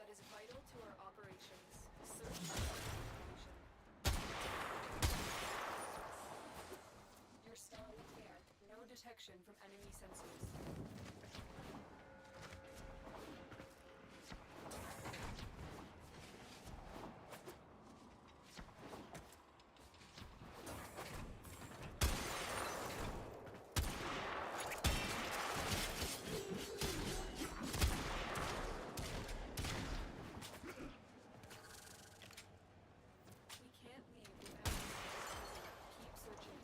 that is vital to our operations. Search for information. You're still in the clear. No detection from enemy sensors. We can't leave without keep searching.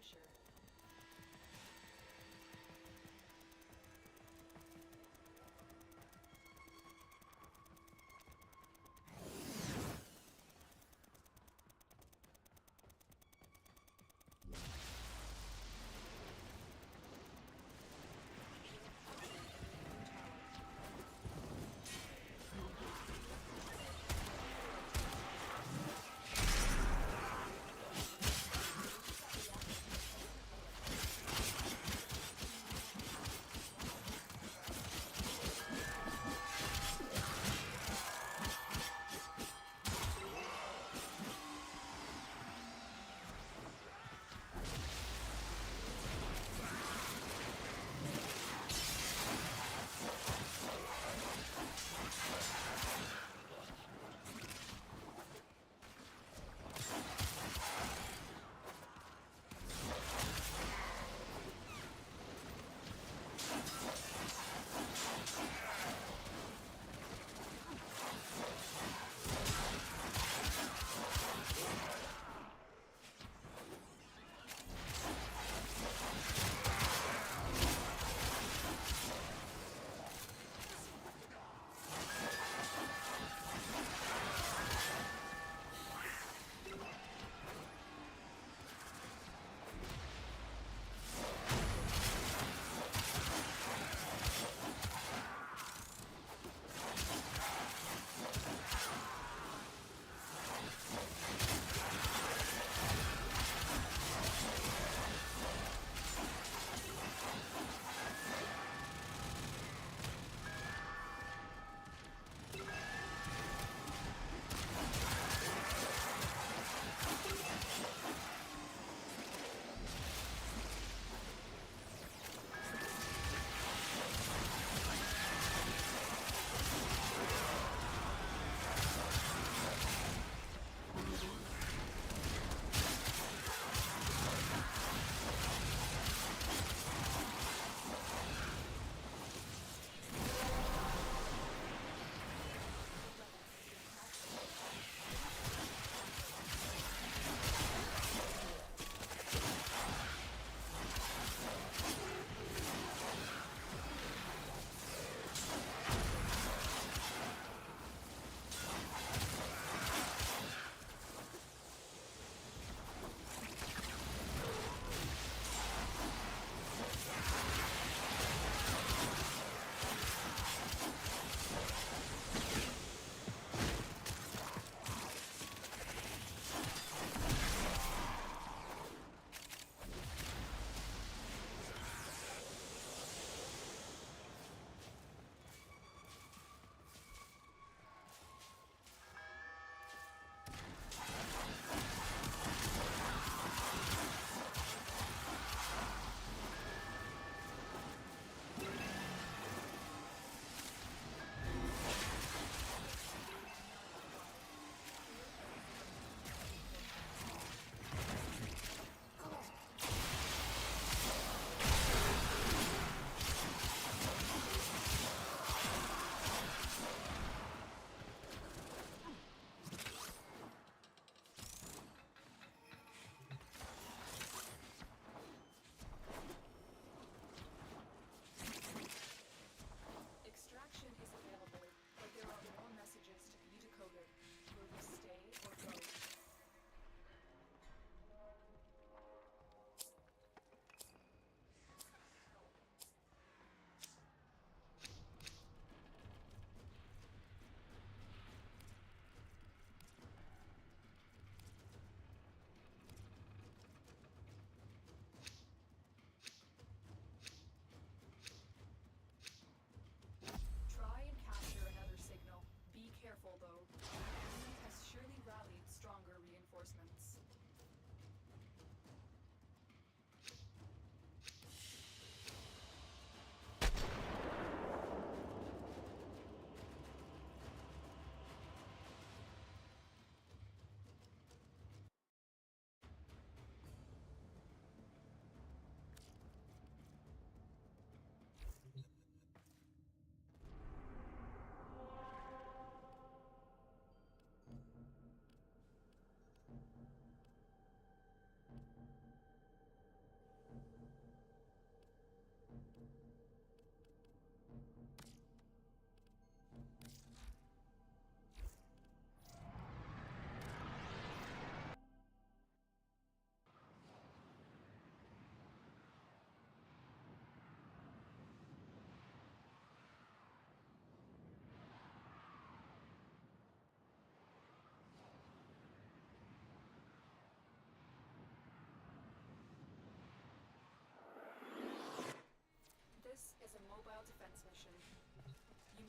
fissure.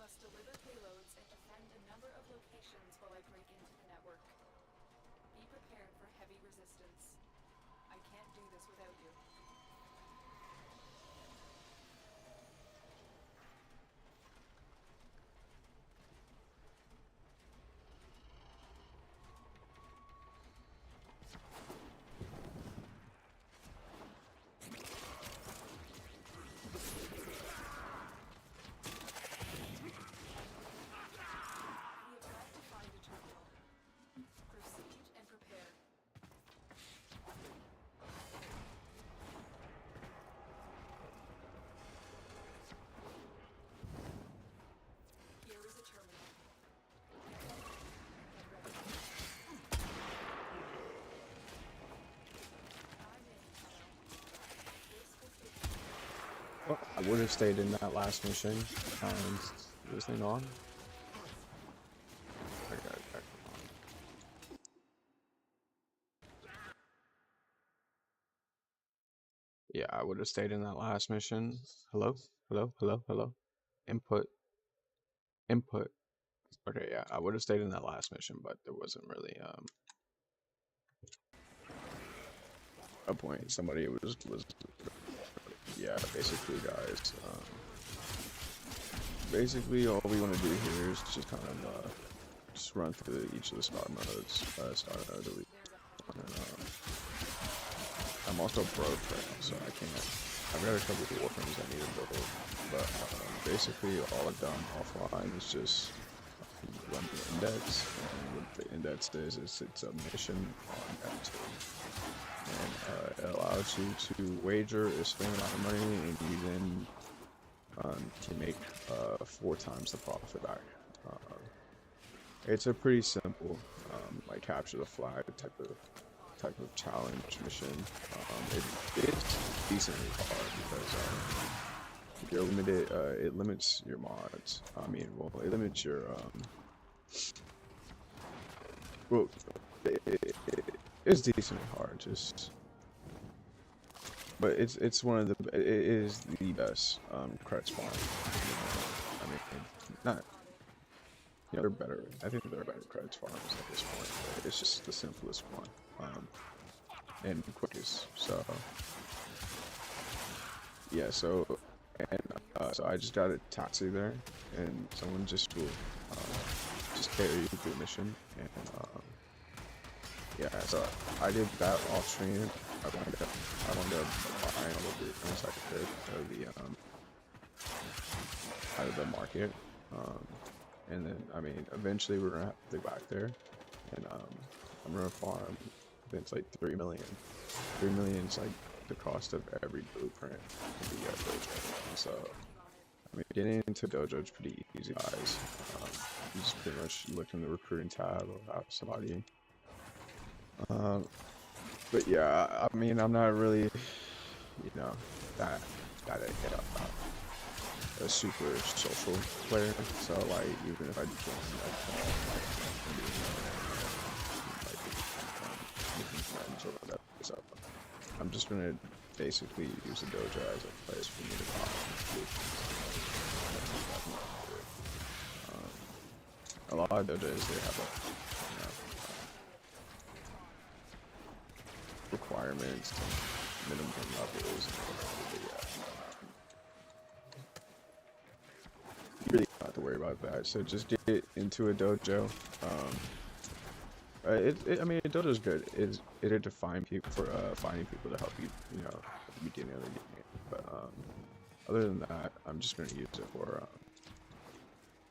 must deliver payloads and defend a number of locations while I break into the network. Be prepared for heavy resistance. I can't do this without you. Well, I would have stayed in that last mission. Is this thing on? I got it back on. Yeah, I would have stayed in that last mission. Hello? Hello? Hello? Hello? Input. Input. Okay, yeah, I would have stayed in that last mission, but there wasn't really a point. Somebody was yeah, basically guys, basically all we want to do here is just kind of just run through each of the star modes, that we and, I'm also broke right now, so I can't. I've got a couple of warframes I need to build, but basically all I've done offline is just run the index, and what the index is it's a mission on F2. And it allows you to wager a certain amount of money, and you then can make 4 times the profit back. It's a pretty simple, like capture the flag type of challenge mission. It's decently hard because you're limited. It limits your mods. I mean, well, it limits your well. It's decently hard, but it's one of the it is the best credit spawn. I mean, not they're better. I think they're better credit spawners at this point. But it's just the simplest one and quickest. So yeah, so I just got a taxi there, and someone just will just carry you through the mission and. Yeah, so I did that off stream. I wound up buying all the things I could out of the market. And then I mean eventually we're gonna have to go back there, and I'm gonna farm. I think it's like 3 million. 3 million is like the cost of every blueprint in the dojo. So I mean getting into dojo is pretty easy, guys. You just pretty much look in the recruiting tab or have somebody. But yeah, I mean, I'm not really, that a super social player. So like, even if I became making friends or whatever, so I'm just gonna basically use the dojo as a place for me to talk. A lot of dojos they have requirements, minimum levels, you really don't have to worry about that. So just get into a dojo. I mean, a dojo is good. It'll define people for finding people to help you, at the beginning of the game. But other than that, I'm just going to use it for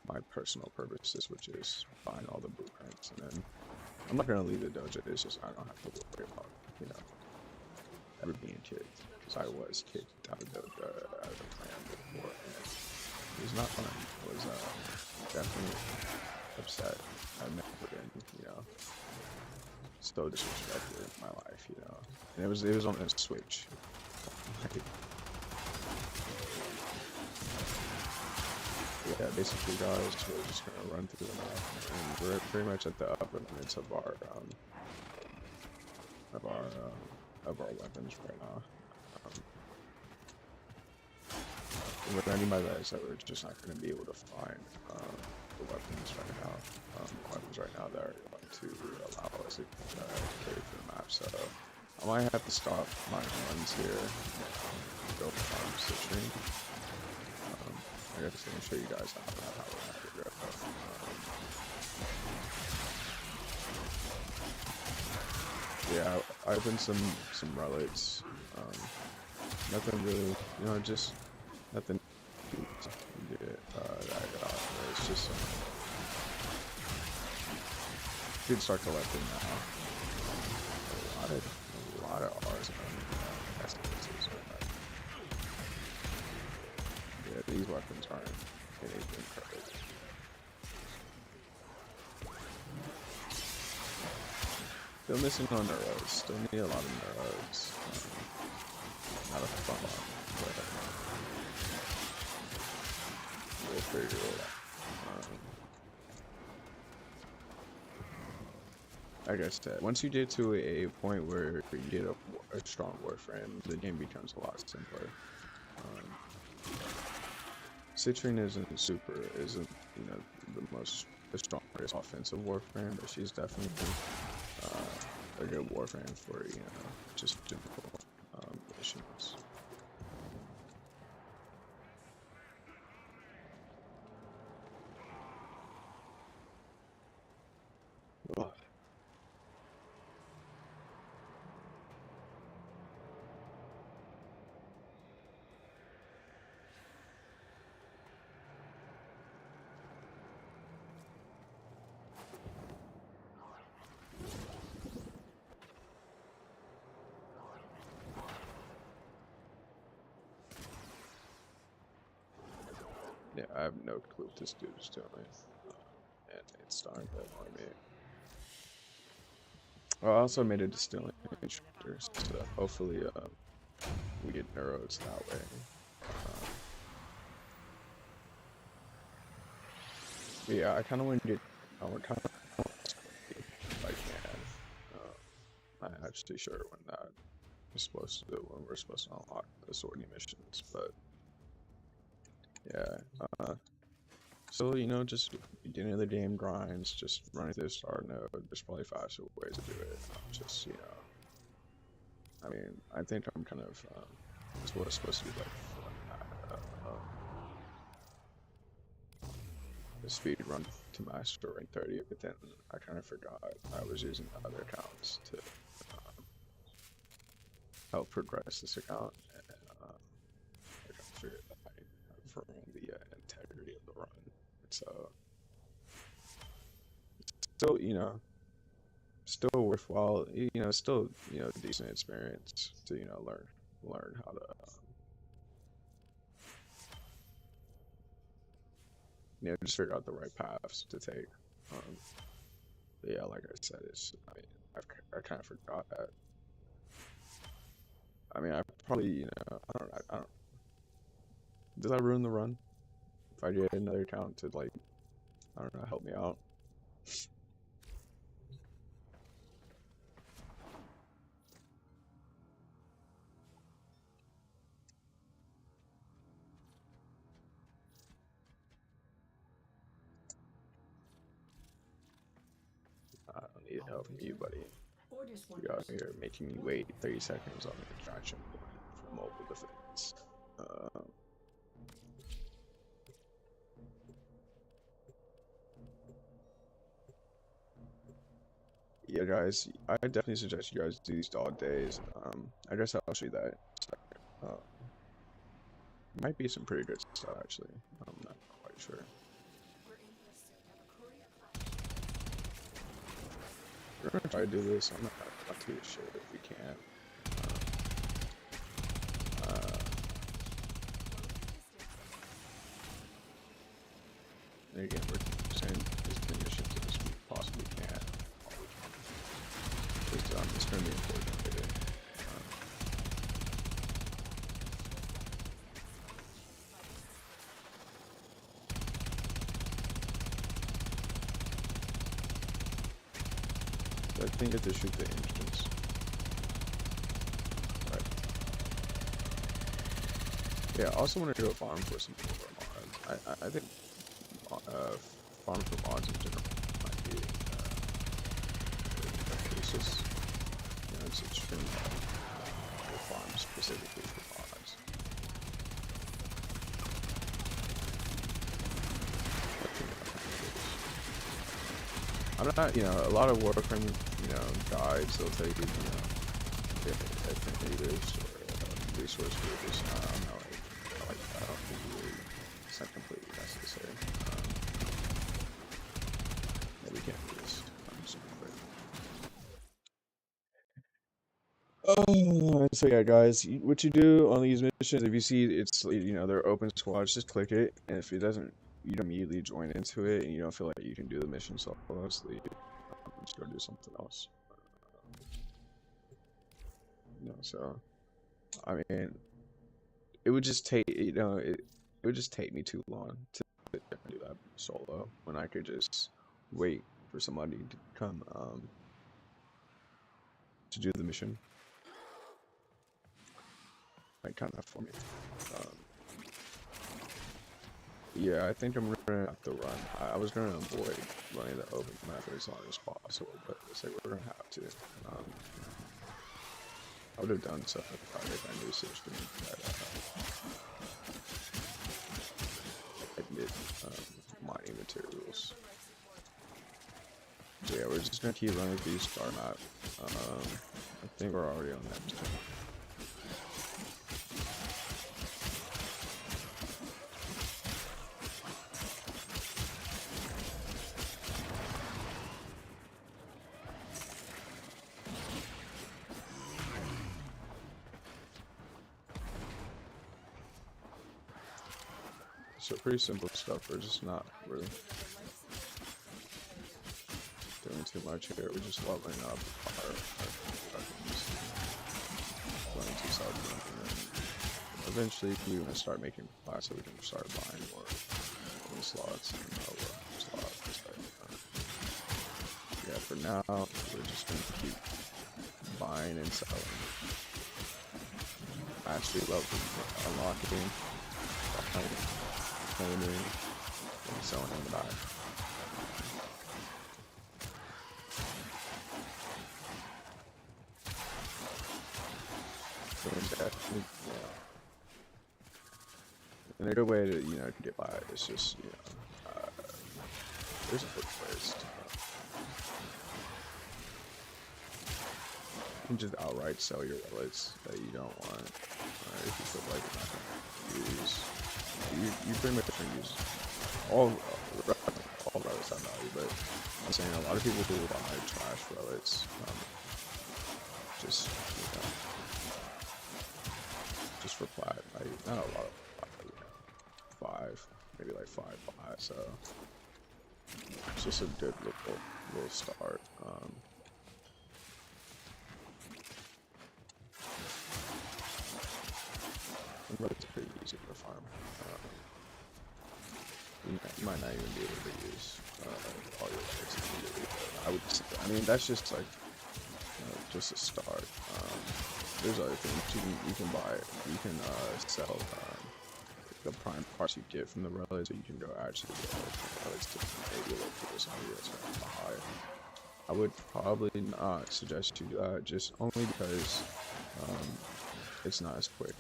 my personal purposes, which is buying all the blueprints, and then I'm not going to leave the dojo. It's just I don't have to worry about ever being kicked, because I was kicked out of the clan before, and it was not fun. I was definitely upset. I've never been, so disrespected in my life, and it was on a Switch. Yeah, basically, guys, we're just gonna run through the map, and we're pretty much at the upper limits of our weapons right now. what I mean by that is that we're just not going to be able to find the weapons right now. Weapons right now that are going to allow us to carry through the map. So I might have to stop my runs here and go farm citrine. I guess I'm gonna show you guys how we're going to go. Yeah, I opened some relics. Nothing really, you know, just nothing. That I got. It's just you can start collecting now. A lot of R's and estimates. Yeah, these weapons aren't anything crazy. Still missing on neuros. Still need a lot of neuros. Not a fun one, but we'll figure it out. Like I said, once you get to a point where you get a strong warframe, the game becomes a lot simpler. Citrine isn't you know, the strongest offensive warframe, but she's definitely a good warframe for, you know, just simple missions. Ugh. Yeah, I have no clue what this dude is doing, and it's starting to annoy me. Well, I also made a distilling instructor, so hopefully we get neuros that way. But yeah, I kind of want to get, we're kind of if I can. I'm not actually sure when that is supposed to, when we're supposed to unlock the sorting missions, but yeah. So, you know, just beginning of the game grinds, just running through the star node. There's probably faster ways to do it. Just, you know, I mean, I think I'm kind of, it's what it's supposed to be like. The speed run to master rank 30, but then I kind of forgot I was using other accounts to help progress this account, and I kind of figured that I have ruined the integrity of the run. So, still, you know, still worthwhile, you know, still, you know, decent experience to, you know, learn how to, you know, just figure out the right paths to take. But yeah, like I said, I mean, I kind of forgot that. I mean, I probably, you know, I don't, did I ruin the run? If I get another account to, like, I don't know, help me out. I don't need help from you, buddy. You out here making me wait 30 seconds on the extraction point for mobile defense. Yeah, guys, I definitely suggest you guys do these dog days. I guess I'll show you that. Might be some pretty good stuff, actually. I'm not quite sure. We're gonna try to do this. I'm not too sure if we can. And again, we're saying as many missions as we possibly can. Because it's going to be important today. I think you have to shoot the engines. Right. Yeah, I also want to do a farm for some more mods. I think farm for mods in general might be it's just, you know, it's extremely hard to farm specifically for mods. I'm not, you know, a lot of Warframe, you know, guides, they'll tell you, you know, natives or resource groups. I'm not like I don't think really, it's not completely necessary. Yeah, we can't do this. I'm super quick. So yeah, guys, what you do on these missions, if you see it's, you know, they're open squads, just click it, and if it doesn't, you don't immediately join into it, and you don't feel like you can do the mission solo, just leave. Just go do something else. You know, so I mean, it would just take, you know, it would just take me too long to do that solo when I could just wait for somebody to come to do the mission, like kind of for me. Um, yeah, I think I'm gonna have to run. I was gonna avoid running the open map as long as possible, but it's like we're gonna have to. I would have done so if I knew system that I did mining materials. So yeah, we're just gonna keep running through star map. I think we're already on that mission. So pretty simple stuff. We're just not really doing too much here. We're just leveling up our weapons, going to side and eventually we're gonna start making class so we can start buying more slots and slots. Yeah, for now we're just gonna keep buying and selling. Mastery level unlocking, claiming, and selling in the back. Yeah. And a good way to, you know, to get by is just, you know, there's a good place to, you can just outright sell your relics that you don't want, if you feel like you're not going to use. You pretty much can use all relics have value, but I'm saying a lot of people do buy trash relics, just, you know, just for plat. Not a lot of plat, you know, 5, maybe like 5 plat, so it's just a good little start. But it's pretty easy to farm. You might not even be able to use all your relics immediately. I mean, that's just like, you know, just a start. There's other things you can buy. You can sell the prime parts you get from the relics, so you can go actually get relics to maybe look for somebody that's high. I would probably not suggest you do that, just only because it's not as quick.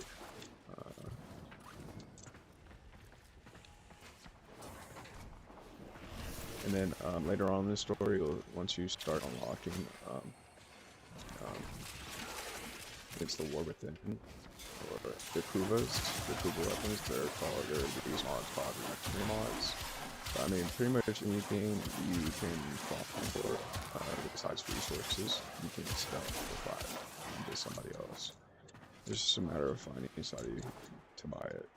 And then later on in the story, once you start unlocking, it's the War Within, or the Kuvas, the Kuva weapons. They're these mods called reactor mods. But, I mean, pretty much anything you can farm for besides resources, you can sell for 5 to somebody else. It's just a matter of finding somebody to buy it.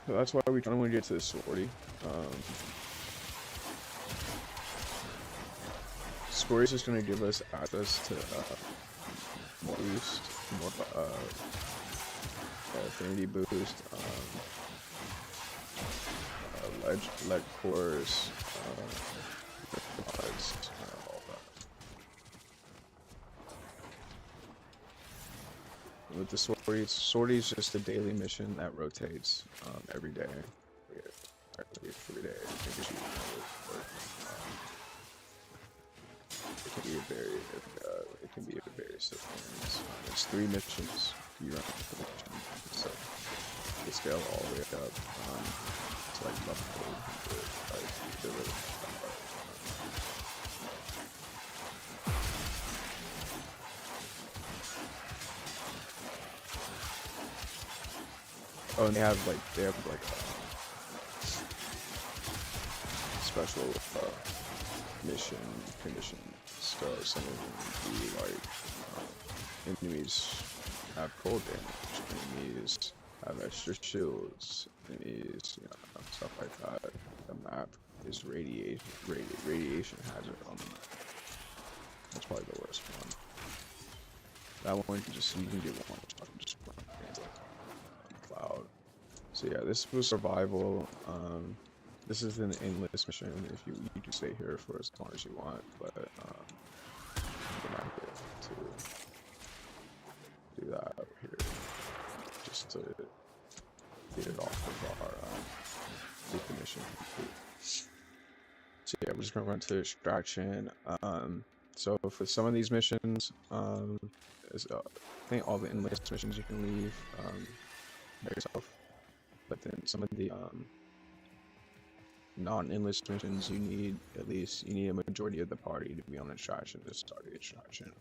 So that's why we kind of want to get to the sortie. Sortie is just going to give us access to boost, more affinity boost, lead cores, mods, all that. with the sortie is just a daily mission that rotates every day. Every day. It can be a very simple. It's 3 missions. You run the mission. So they scale all the way up to like level 100. Like they're really oh, and they have like special mission conditions. So some of them be like enemies have cold damage, enemies have extra shields, enemies, you know, stuff like that. The map is radiation hazard on the map. That's probably the worst one. That one you can get one shot and just run cloud. So yeah, this was survival. This is an endless mission. If you can stay here for as long as you want, but you're not able to do that over here just to get it off of our get the mission complete. So yeah, we're just gonna run to extraction. So for some of these missions, I think all the endless missions you can leave by yourself, but then some of the non-endless missions you need a majority of the party to be on extraction to start the extraction.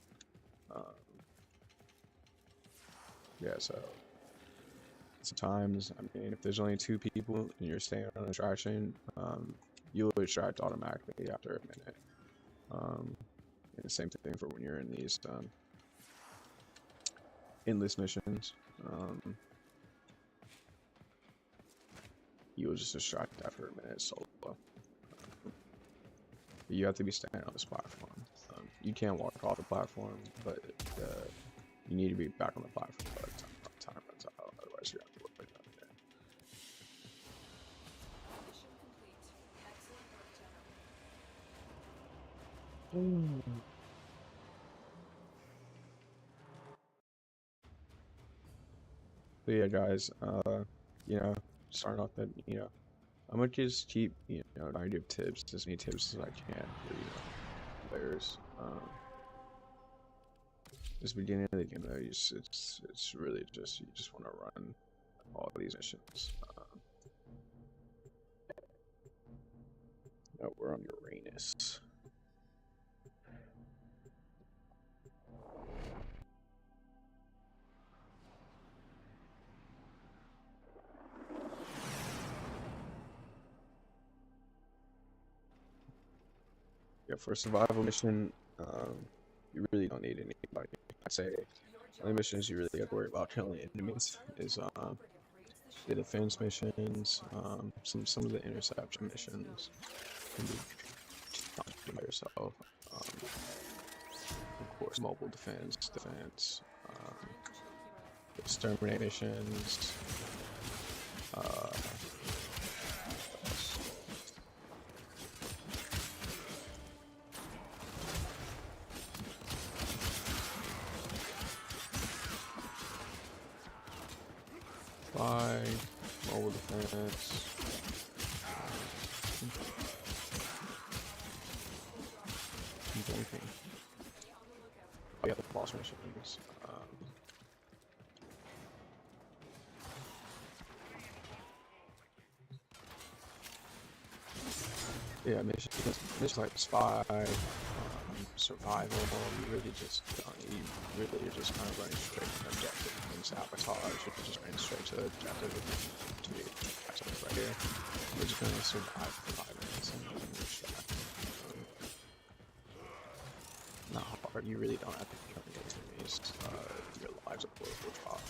Yeah, so sometimes, I mean, if there's only 2 people and you're staying on extraction, you'll extract automatically after a minute. And the same thing for when you're in these endless missions. You'll just extract after a minute solo. You have to be standing on this platform. You can't walk off the platform, but you need to be back on the platform by the time runs out. Otherwise, you have to work it out there. Mission complete. Excellent work, General. So yeah, guys, you know, starting off that, you know, I'm gonna just keep, you know, an idea of tips, as many tips as I can for, you know, players. This beginning of the game, though, it's really just, you just want to run all these missions. No, we're on Uranus. Yeah, for a survival mission, you really don't need anybody. I'd say the only missions you really have to worry about killing enemies is the defense missions, some of the interception missions can be done by yourself. Of course, mobile defense, exterminate missions. Fly, mobile defense. Anything. Oh yeah, the boss missions. Yeah, missions like spy, survival. You really just you're just kind of running straight to the objective. And sabotage, you're just running straight to the objective. To be right here, we're just gonna survive for 5 minutes and then extract. Not hard. You really don't have to kill any enemies. Your lives will drop.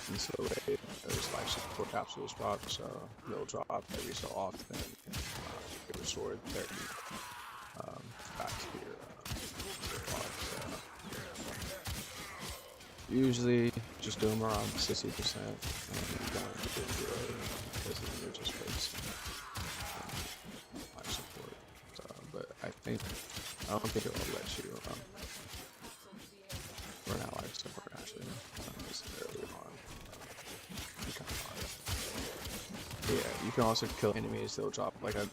And so there's life support capsules drop, so they'll drop every so often. You get restored 30 back to your life. Usually, just do them around 60%, and you don't get zero because then you're just wasting life support. But I think I don't think it will let you run out life support actually. This is early on. You kind of are. Yeah, you can also kill enemies. They'll drop like a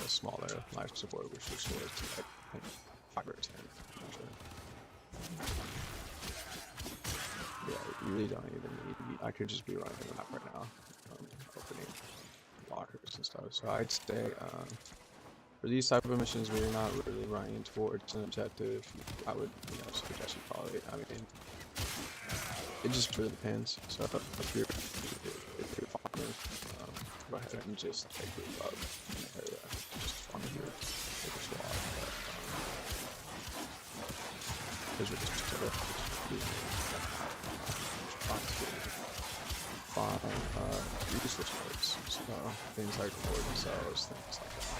smaller life support, which restores to like 5 or 10. I'm not sure. Yeah, you really don't even need. I could just be running the map right now, opening lockers and stuff. So I'd say for these type of missions where you're not really running towards an objective, I would suggest you probably. I mean, it just really depends. So if you're farming, go ahead and just take your love in the area, just farm your squad. Because you're just find useless parts, so things like organ cells, things like that.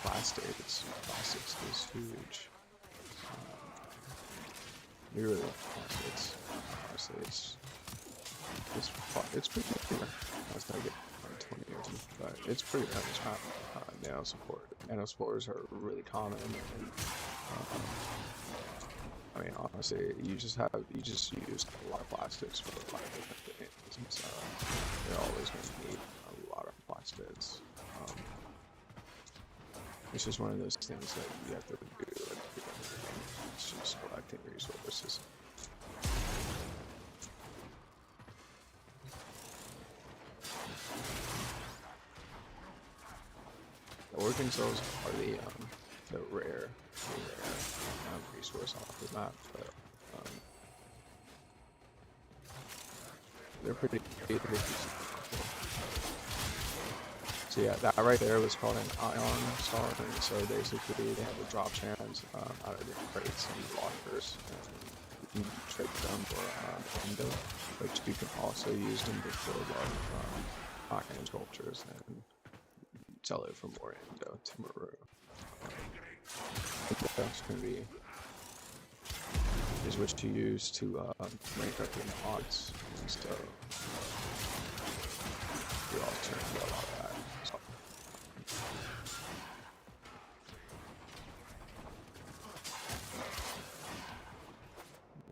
Plastics is huge. You really want plastics. Honestly, it's pretty rare. That's not get 20 years, but it's pretty rare to have nano support. Nano spores are really common, and I mean, honestly, you just use a lot of plastics for a lot of different things, and so you're always going to need a lot of plastics. It's just one of those things that you have to do. Like, it's just collecting resources. The organ cells are the rare resource off the map, but they're pretty So yeah, that right there was called an ion star, and so basically they have a drop chance out of the crates and lockers, and you can trade them for endo, but you can also use them to build up iron sculptures and sell it for more endo to Maru. That's going to be is what you use to rank up your mods, and so you also turn a lot of that.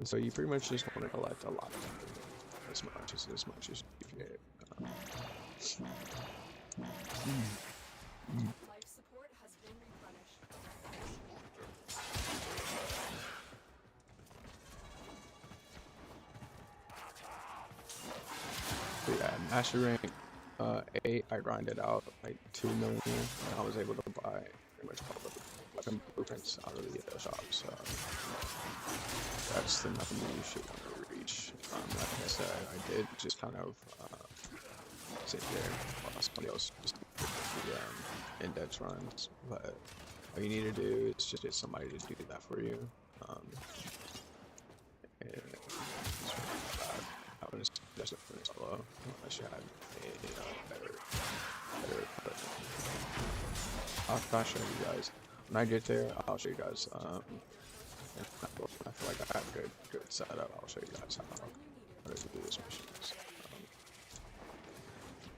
So you pretty much just want to collect a lot of as much as you can get. Life support has been replenished. But yeah, Master Rank 8, I grinded out like 2 million, and I was able to buy pretty much all of the weapon blueprints out of the shop. So that's the number you should want to reach. Like I said, I did just kind of sit there while somebody else just did the index runs, but all you need to do is just get somebody to do that for you. And it's really not bad. I would suggest it for solo unless you had a better equipment. I'll show you guys. When I get there, I'll show you guys. If I feel like I have a good setup, I'll show you guys how to do this mission.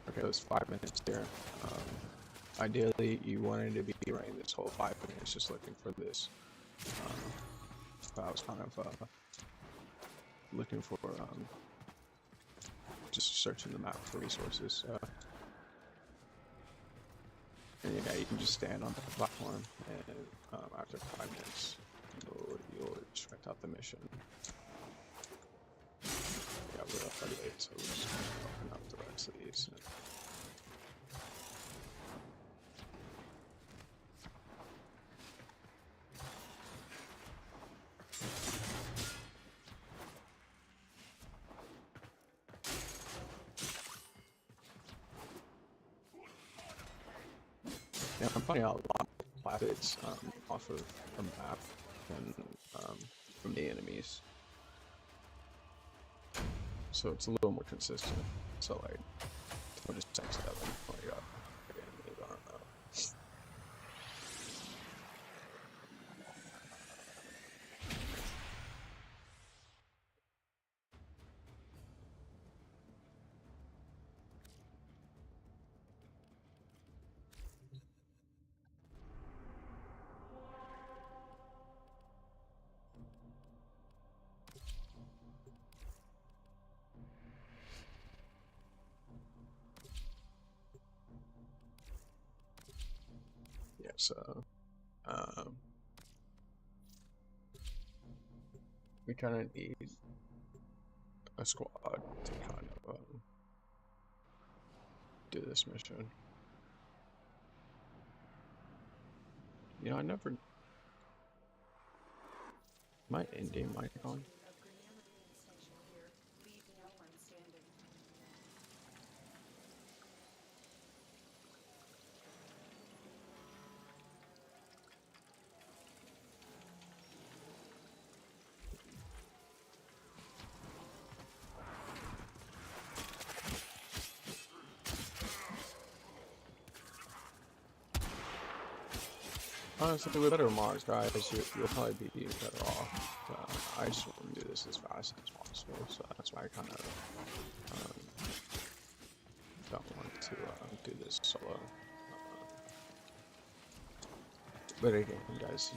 Okay, it was 5 minutes there. Ideally, you wanted to be running this whole 5 minutes just looking for this. But I was kind of looking for just searching the map for resources. And yeah, you can just stand on the platform, and after 5 minutes, you'll check out the mission. Yeah, we're up at 8, so we're just open up the rest of these. Yeah, I'm finding out a lot more plastics off of the map than from the enemies. So it's a little more consistent. So like, I'll just check it out before I got enemies, I don't know. so um, we kind of need a squad to kind of do this mission. You know, I never. My in-game mic on? Honestly, with better mods, guys, you'll probably be better off. I just want to do this as fast as possible, so that's why I kind of don't want to do this solo. But again, guys,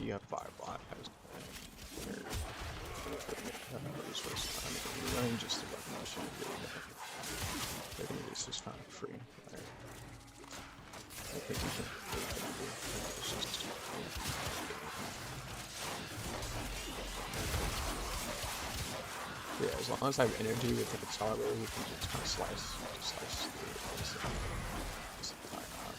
you have 5 lives, and you're running just about the mission. This is kind of free. I think you can yeah, as long as I have energy with the accelerator, we can just kind of slice through this entire map.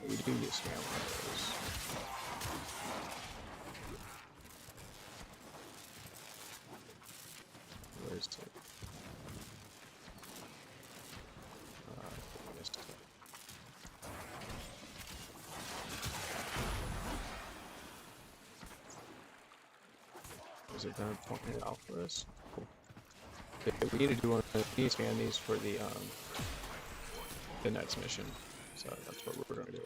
We do get scammed one of those. Where's it? I missed it. Is it gonna point it out for us? Cool. Okay, we need to do one. We need to scan these for the next mission. So that's what we're gonna do.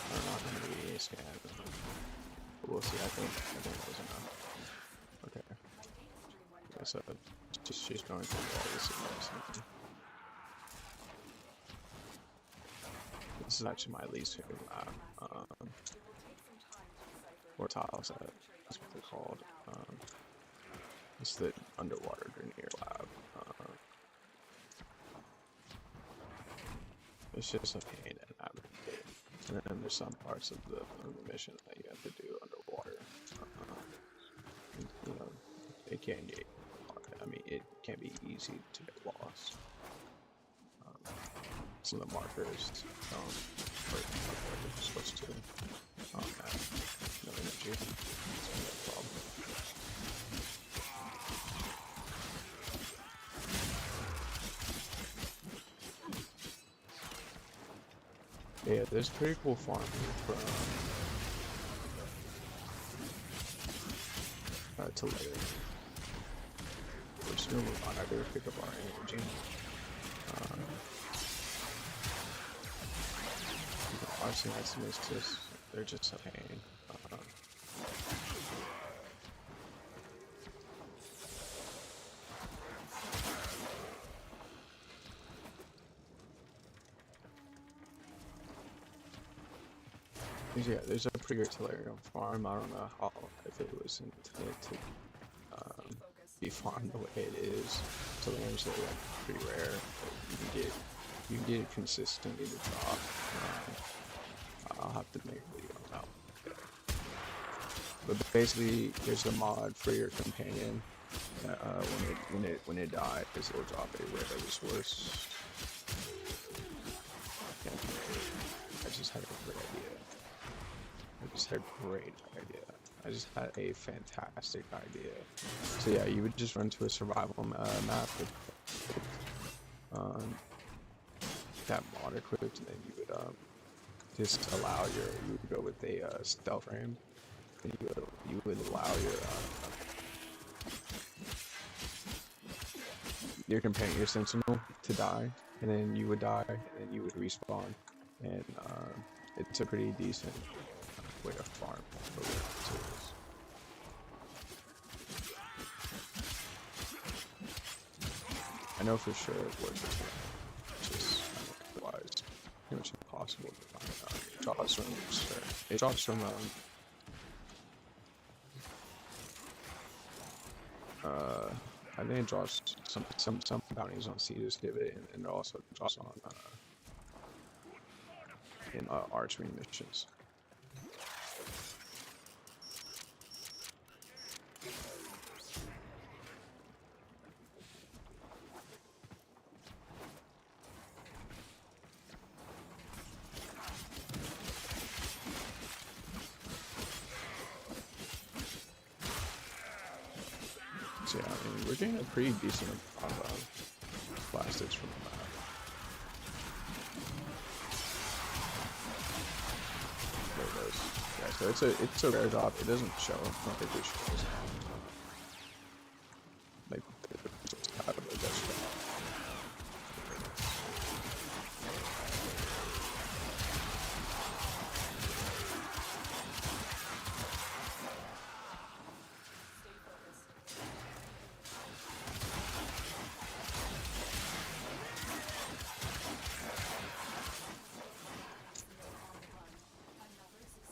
I don't know how many we scan. But we'll see. I think that was enough. Okay. Yeah, so she's going through all this and this is actually my least favorite lab. Or tiles, that's what they're called. It's the underwater Grenier lab. It's just a pain in navigate. And then there's some parts of the mission that you have to do underwater. You know, it can get hard. I mean, it can be easy to get lost. Some of the markers don't work like they're supposed to. Oh man, no energy. That's gonna be a problem. Yeah, there's pretty cool farming from to later. We're just gonna move on. I better pick up our energy. Obviously, that's misses. They're just a pain. Yeah, there's a pretty good Tellurium farm. I don't know how, if it was intended to be farmed the way it is. Tellurium's like pretty rare, but you can get it consistently to drop. I'll have to make a video about it. But basically, there's a mod for your companion that when it dies, it'll drop a rare resource. I just had a great idea. I just had a fantastic idea. So yeah, you would just run to a survival map with that mod equipped, and then you would just allow you would go with a stealth frame, and you would allow your companion, your sentinel, to die, and then you would die, and then you would respawn, and it's a pretty decent way to farm for materials. I know for sure it works, which is otherwise pretty much impossible to find It drops from I think it drops some bounties on Caesar's give it, and it also drops on in archery missions. So yeah, I mean, we're getting a pretty decent amount of plastics from the map. There it goes. Yeah, so it's a rare drop. It doesn't show. I don't think it shows. Like it's kind of a death drop.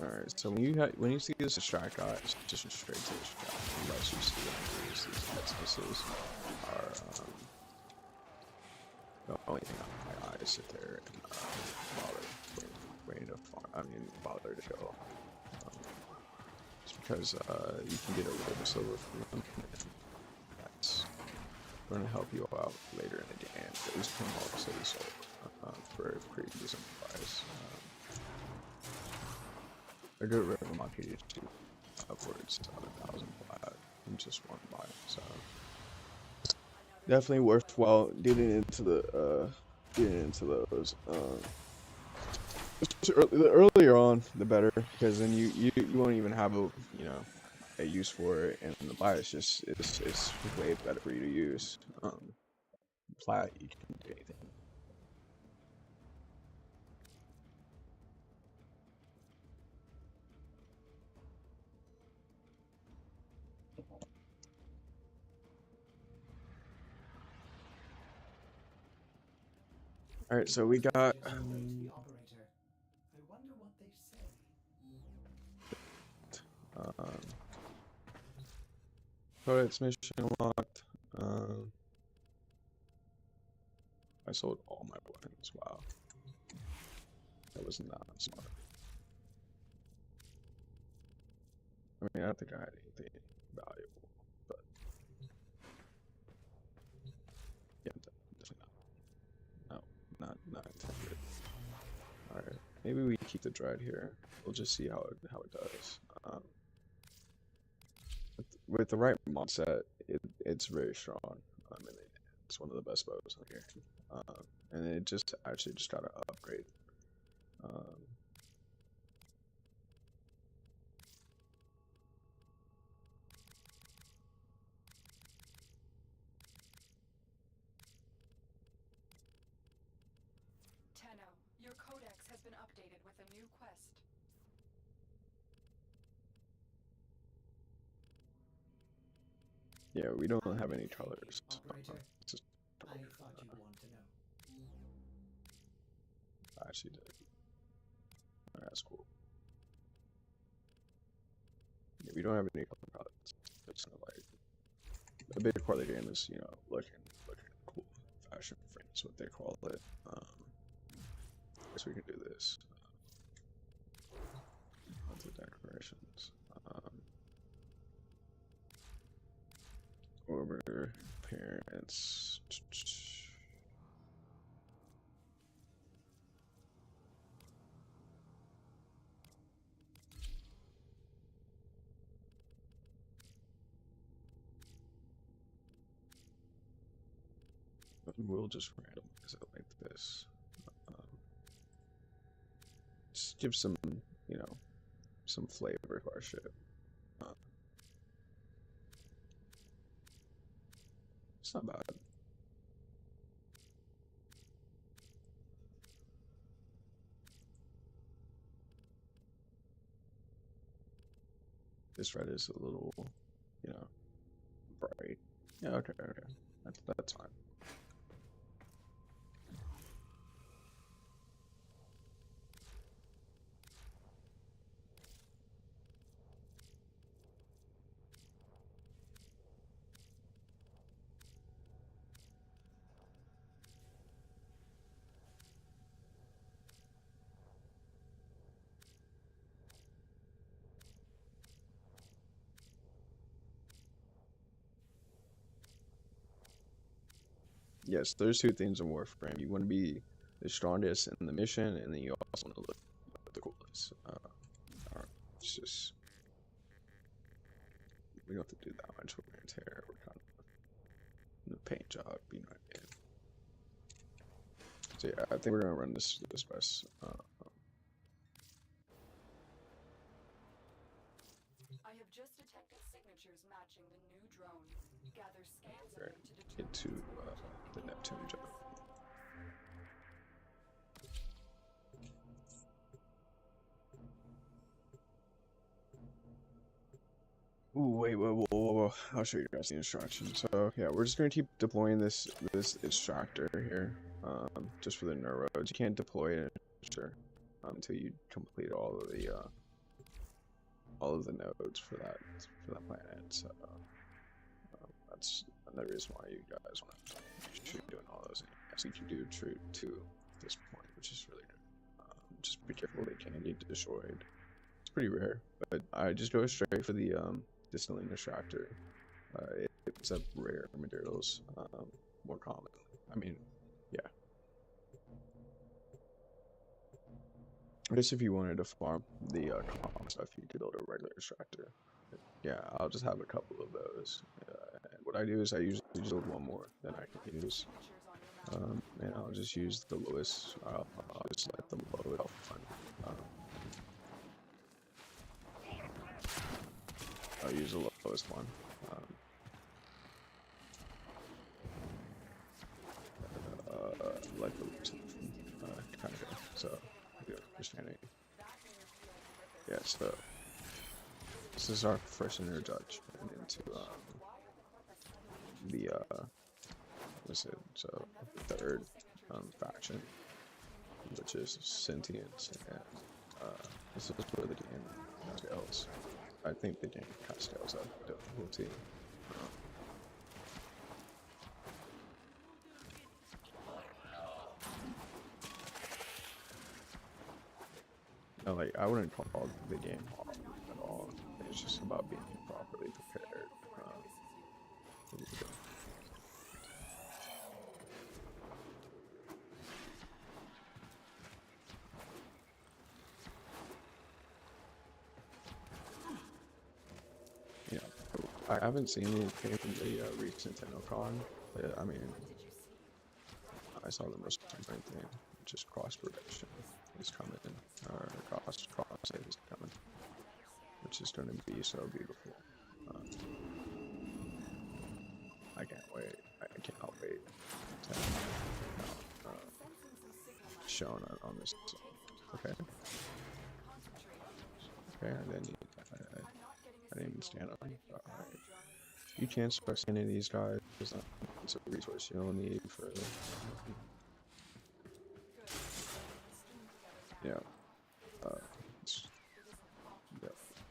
Alright, so when you see this distract guy, it's just straight to distract. Unless you see these Xmas are the only thing on my eyes sit there and bother waiting to farm. I mean, bother to kill. It's because you can get a little bit silver from them. That's going to help you out later in the game. Those can also be sold for a pretty decent price. I do it right on my PhD upwards to 1,000 flat in just one buy, so definitely worthwhile getting into those. The earlier on, the better, because then you won't even have a use for it, and the buy is just it's way better for you to use. Plat, you can do anything. All right, so we got. Codex mission unlocked. I sold all my weapons. Wow, that was not smart. I mean, I don't think I had anything valuable, but yeah, definitely not. No, not intended. All right, maybe we keep the dread here. We'll just see how it does. With the right mod set, it's very strong. I mean, it's one of the best bows on here, and it just got an upgrade. Your codex has been updated with a new quest. Yeah, we don't have any colors. Operator, I thought you'd want to know. I actually did. That's cool. Yeah, we don't have any color palettes. It's kind of like a big part of the game is looking cool. Fashion frames, what they call it. Guess we can do this. Onto decorations. Over appearance. We'll just randomize it like this. Just give some, some flavor to our ship. It's not bad. This red is a little, bright. Yeah, okay. That's fine. yes, there's two things in Warframe. You want to be the strongest in the mission, and then you also want to look the coolest. Alright, it's just we don't have to do that much wear and tear. We're kind of in the paint job, you know what I mean? So yeah, I think we're gonna run this best. I have just detected signatures matching the new drone. Gather scans of Right. them to Get to determine the Neptune job. Ooh, wait, whoa. I'll show you guys the instructions. So yeah, we're just gonna keep deploying this extractor here, just for the neurodes. You can't deploy it until you complete all of the nodes for that planet. So that's another reason why you guys want to shoot doing all those. Yes, you can do true to this point, which is really good. Just be careful; they can get destroyed. It's pretty rare, but I just go straight for the distilling extractor. It's a rare materials more common. I mean, yeah. I guess if you wanted to farm the common stuff, you could build a regular extractor. But yeah, I'll just have a couple of those. And what I do is I usually just build one more than I can use. And I'll just use the lowest. I'll just let them load it off fun. I'll use the lowest one. Like the kind of go. So, yeah, understanding. Yeah, so this is our first introduction into the what's it? So the third faction, which is sentience, and this is where the game scales. I think the game kind of scales up difficulty. No, like I wouldn't call the game hard at all. It's just about being properly prepared. You know, I haven't seen anything from the recent TennoCon, but I mean, I saw the most important thing, which is cross production is coming, or cross save is coming, which is going to be so beautiful. I can't wait. I cannot wait to have shown on this. Okay. Okay, I didn't even stand on it. Alright. You can't start sending these guys. It's a resource you'll need for. Yeah.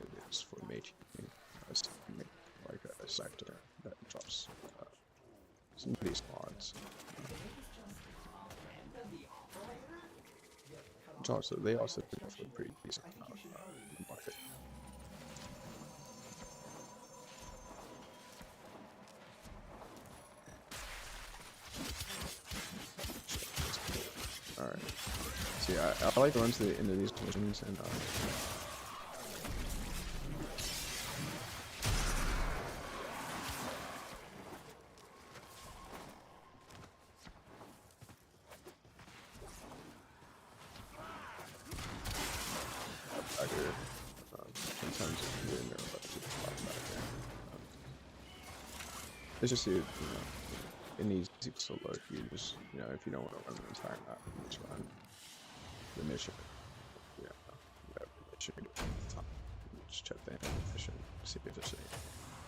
It is for making like a sector that drops some of these mods. They also do for pretty decent market. Alright. So yeah, I like to run into these missions and sometimes you get in there about to back there. It's just it needs to look. You just if you don't want to run the entire map, you just run the mission. Yeah, whatever mission you're doing at the time. Just check the mission, see if it's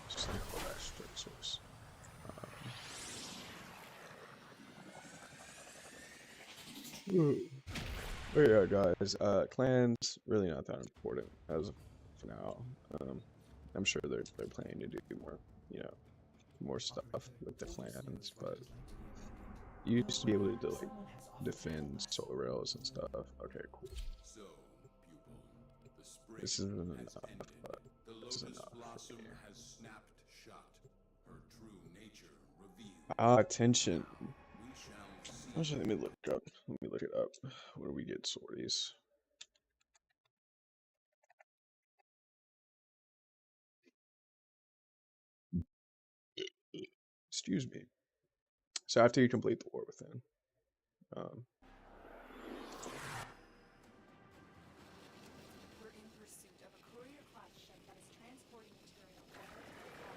just like a that straight source. But yeah, guys, clans really not that important as of now. I'm sure they're planning to do more stuff with the clans, but you used to be able to like defend solar rails and stuff. Okay, cool. So, pupil, the spring This isn't has enough, ended. but The this is lotus enough for blossom me. has snapped shut, her true nature revealed. Attention. We Actually, let me look up. Let me look it up. Where do we get sorties? Excuse me. So after you complete the war within, um, We're in pursuit of a courier class ship that is transporting material over to the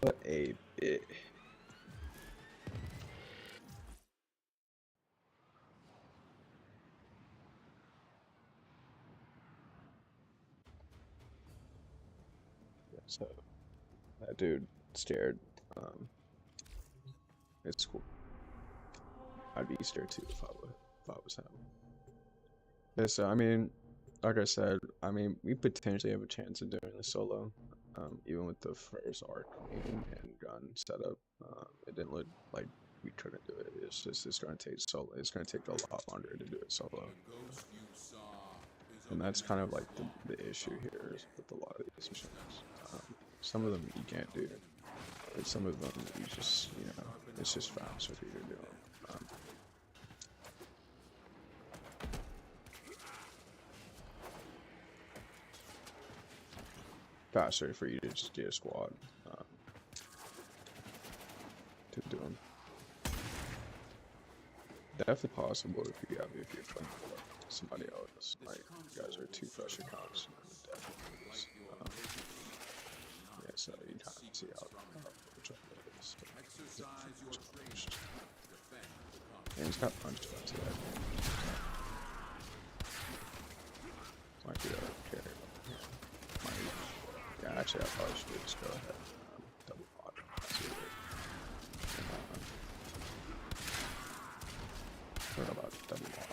what a bit. Yeah, so that dude stared. It's cool. I'd be scared too if I was him. Yeah, so I mean, like I said, I mean we potentially have a chance of doing the solo, even with the first arc and gun setup. It didn't look like we couldn't do it. It's going to take solo. It's going to take a lot longer to do it solo, and that's kind of like the issue here is with a lot of these missions. Some of them you can't do, but some of them you just it's just faster for you to do them. Faster for you to just get a squad to do them. Definitely possible if you're playing with somebody else. Like you guys are two fresh accounts. Definitely is. Yeah, so you kind of see how which one it is. And he's got punched into that. Might be a carry. Yeah, actually, I probably should just go ahead and double mod. I don't know about double mod.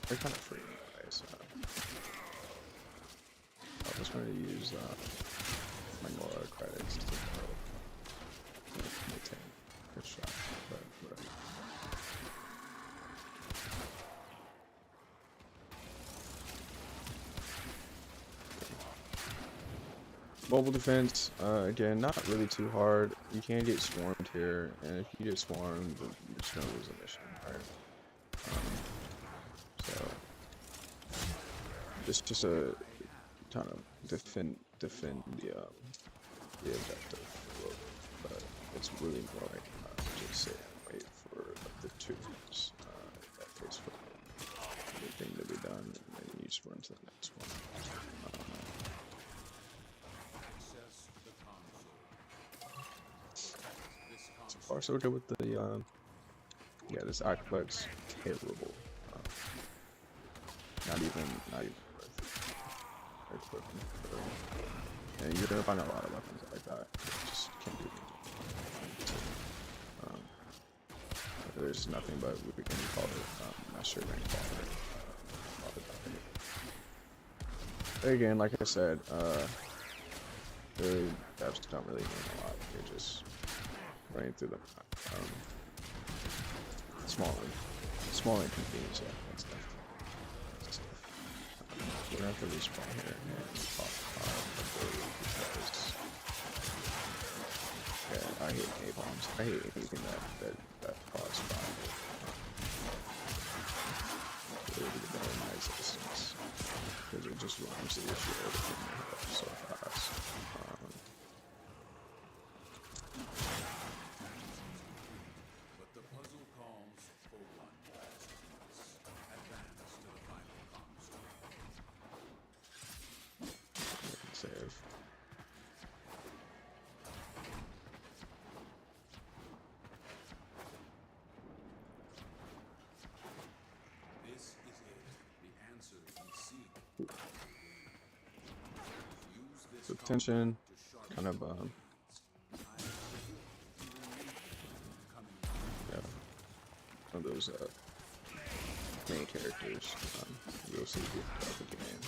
They're kind of free anyway, so I was going to use my Nora credits to maintain a shot, but whatever. Mobile defense, again, not really too hard. You can get swarmed here, and if you get swarmed, you're just gonna lose a mission, right? So it's just a kind of defend the objective, but it's really more like just sit and wait for the troops that face for anything to be done, and then you just run to the next one. So far, so good with the yeah. This aqueduct's terrible. Not even worth equipping. And you're gonna find a lot of weapons like that. You just can't do anything. There's nothing but we can call it master rank fodder. But again, like I said, the devs don't really mean a lot. You're just running through the small inconvenience. Yeah, that's stuff. We're gonna have to respawn here and pop because yeah, I hate A-bombs. I hate anything that causes fire. Really my existence because it just runs the issue of everything so fast. But the puzzle calls for one last piece. Advance to the final console. Save. This is it. The answer we seek. Use this So tension, to sharpen kind of yeah, one of those main characters. You'll see throughout the game.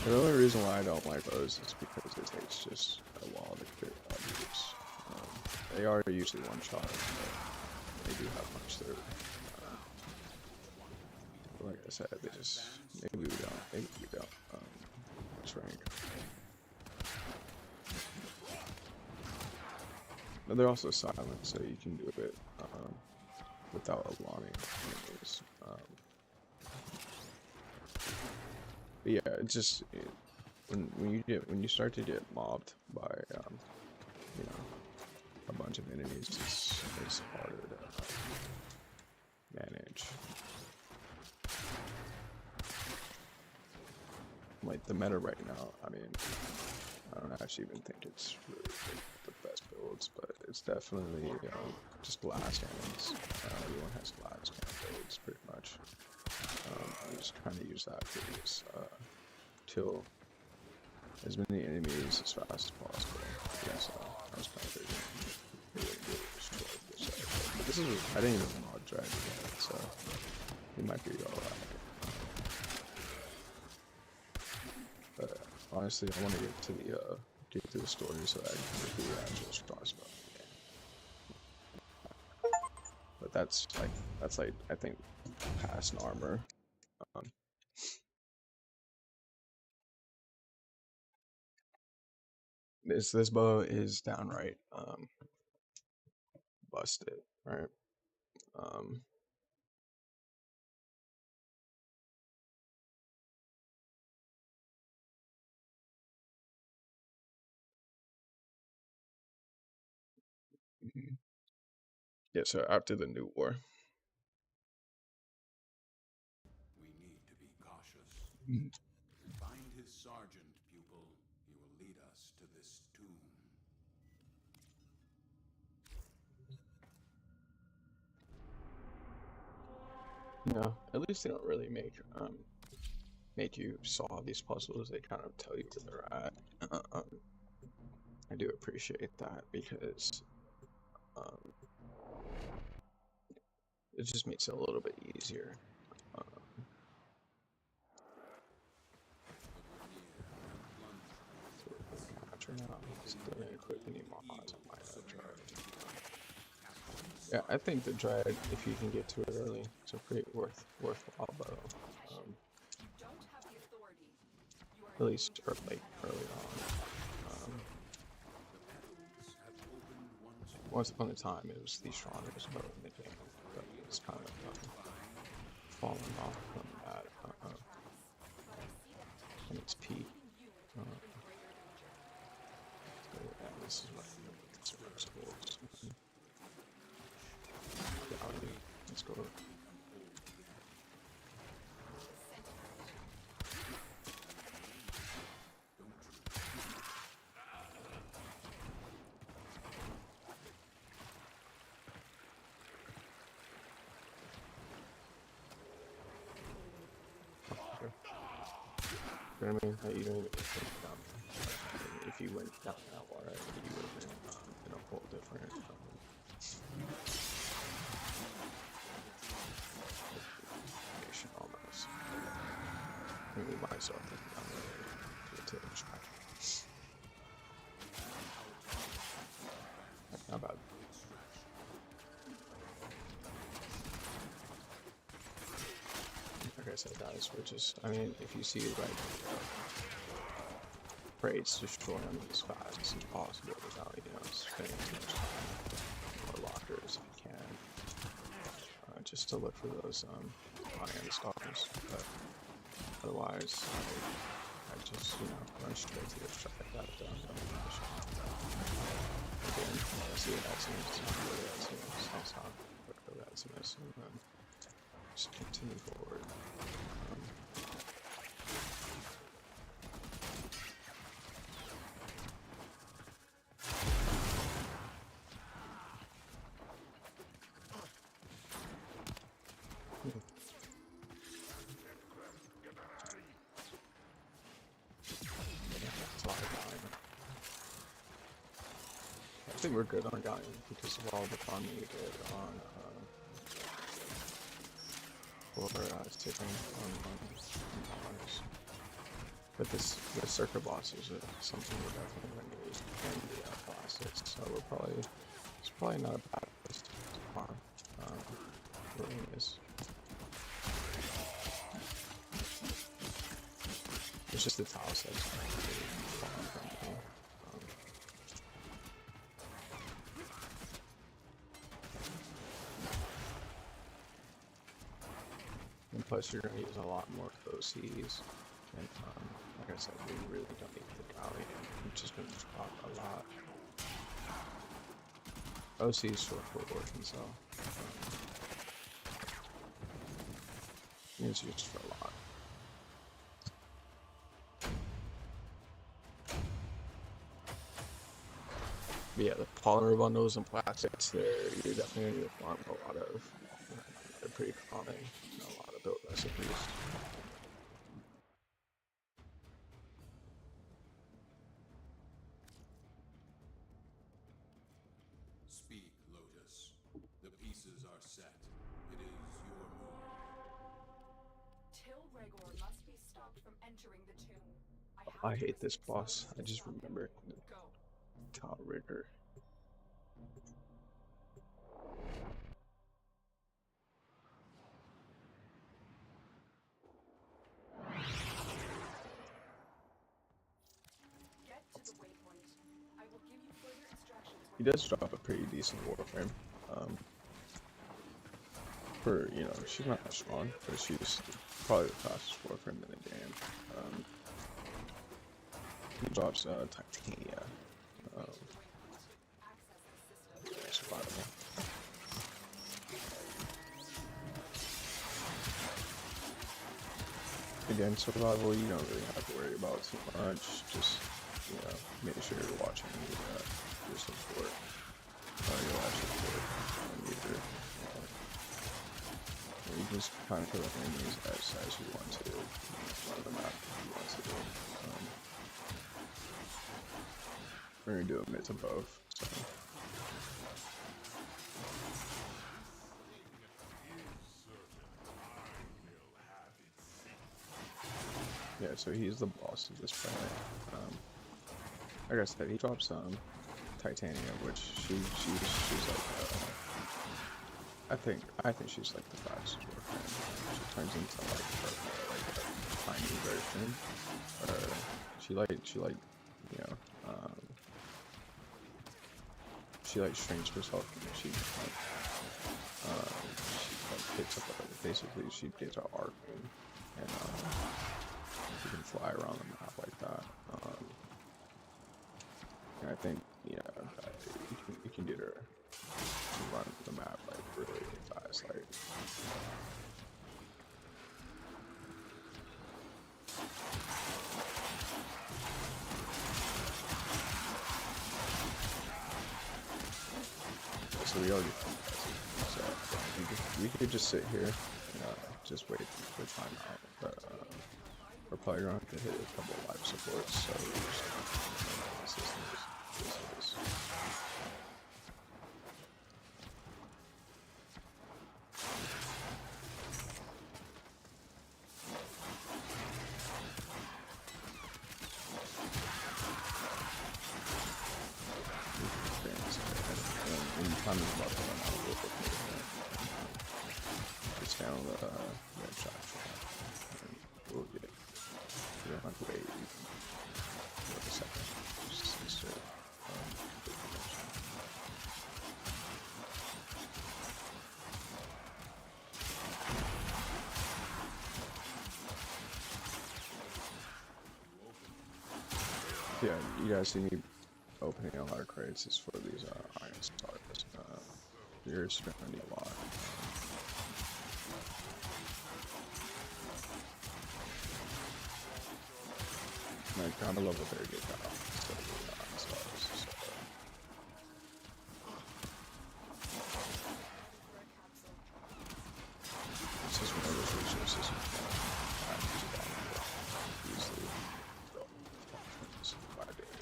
The only reason why I don't like those is because it takes just a while to clear objects. They are usually one shot, but they do have punch through. Like I said, they just maybe we don't. Rank. But they're also silent, so you can do it without alarming enemies. But yeah, it just when you start to get mobbed by you know, a bunch of enemies, it's harder to manage. Like the meta right now, I mean, I don't actually even think it's really the best builds, but it's definitely just blast cannons. Everyone has blast cannon builds pretty much. You just kind of use that to just kill as many enemies as fast as possible. Yes, I was kind of figuring but this is, I didn't even mod Dragon yet, so it might be alright. But honestly, I want to get to get through the story so that I can get the actual strong spell. But that's like I think past armor. This bow is downright busted, right? Yeah, so after the new war. We need to be cautious. Find his sergeant, pupil. He will lead us to this tomb. No, at least they don't really make you solve these puzzles. They kind of tell you where they're at. I do appreciate that because it just makes it a little bit easier. Still didn't equip any mods on my Dread. Yeah, I think the Dread, if you can get to it early, it's a pretty worthwhile bow. At least early on. Once upon a time, it was the strongest bow in the game, but it's kind of fallen off from that from its peak. This is what schools. Let's go. You know what I mean? Like, you don't even think about it. If you went down that water, you would have been in a whole different nation almost. I mean, myself thinking I'm ready to try. Not bad. Like I said, guys, we're just, I mean, if you see like raids destroy them as fast as possible without, you know, spending too much time or lockers if you can, just to look for those high-end stars. But otherwise, I just, you know, run straight to the extract that again, see what that's and then just continue forward. I think we're good on Galleon because of all the farming we did on for tipping on Mars. But the circuit boss is something we're definitely going to use in the classes, so it's probably not a bad place to farm. It really is. It's just the tile sets that really farm from me. And plus you're going to use a lot more OCs. And like I said, we really don't need the Galleon. I'm just going to drop a lot. OC is short for working, so it's used for a lot. But yeah, the polymer bundles and plastics, you're definitely going to need to farm a lot of. They're pretty common in a lot of build recipes. Speak, Lotus. The pieces are set. It is your move. Till Regor must be stopped from entering the tomb. I hate this boss. I just remember Go. Tile Rigger. Get to the waypoint. I will give you further instructions He does drop a pretty decent warframe. For, you know, she's not that strong, but she's probably the fastest warframe in the game. He drops Titania. Survivable. Again, survival, you don't really have to worry about too much. Just, you know, make sure you're watching your support. Your life support. You just kind of kill the enemies as you want to. On the map if you want to do. We're going to do a mix of both. So. Yeah, so he's the boss of this planet. Like I said, he drops Titania, which she's like I think she's like the fastest warframe. She turns into like a tiny version, or she like you know she like shrinks herself and she picks up basically she gets her arc and you can fly around the map like that. And I think, yeah, you can get her to run the map like really fast. Like, so we already filmed that, so we could just sit here and just wait for time out. But we're probably gonna have to hit a couple of live supports, so we're just gonna assistance. And time is about to run out real quick. Just handle the red shot. We'll get it. You don't have to wait. You can wait a second. Just insert yeah, you guys see me opening a lot of crates is for these iron stars. You're spending a lot. I kind of love what they get now instead of the iron stars. So. This is one of those resources you can easily go by day.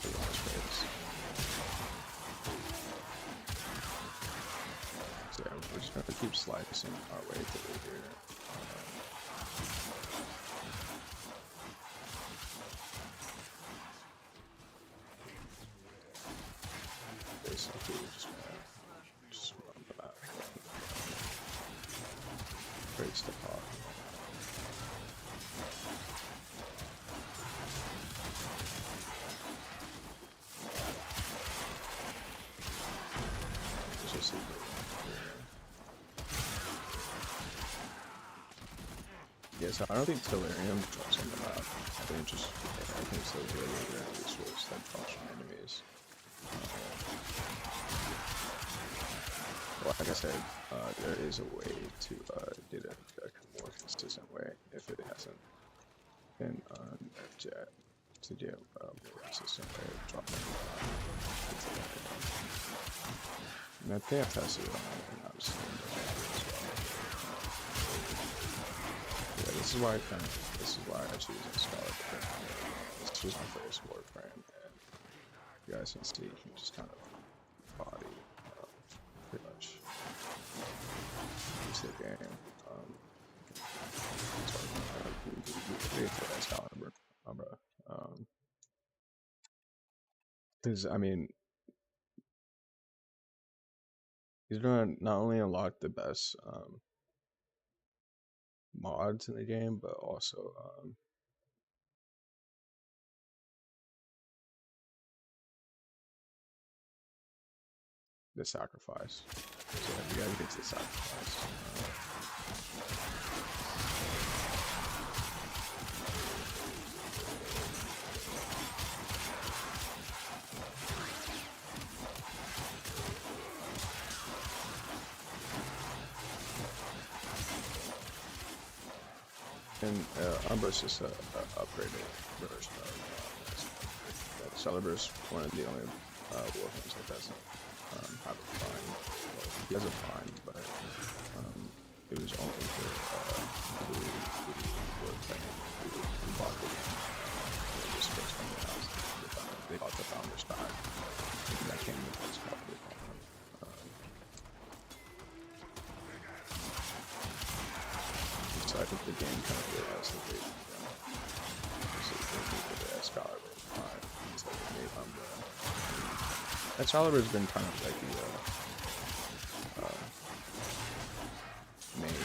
For the last phase. So yeah, we're just going to keep slicing our way through here. upgrades to pop. Let's just see. Yeah, so I don't think Tellurium drops on the map. I think it's the regular resource that drops from enemies. Well, like I said, there is a way to do it a more consistent way if it hasn't been nerfed yet, to do a more consistent way of dropping and I think I've tested it on and I've seen it as well. Yeah, this is why I choose Scarlet. This was my first Warframe, and you guys can see you can just kind of body pretty much use the game. Excalibur, because I mean, he's gonna not only unlock the best mods in the game, but also the sacrifice. So you gotta get to the sacrifice. And Umbra's just a upgraded version of Celebor's one of the only warframes that doesn't have a fine. Well, he has a fine, but it was only for who were playing, who bought the game. It was first from the house. They bought the founder's pack. And that came with this probably. So I think the game kind of realized that they needed the Excalibur instead of made Umbra. Excalibur's been kind of like the main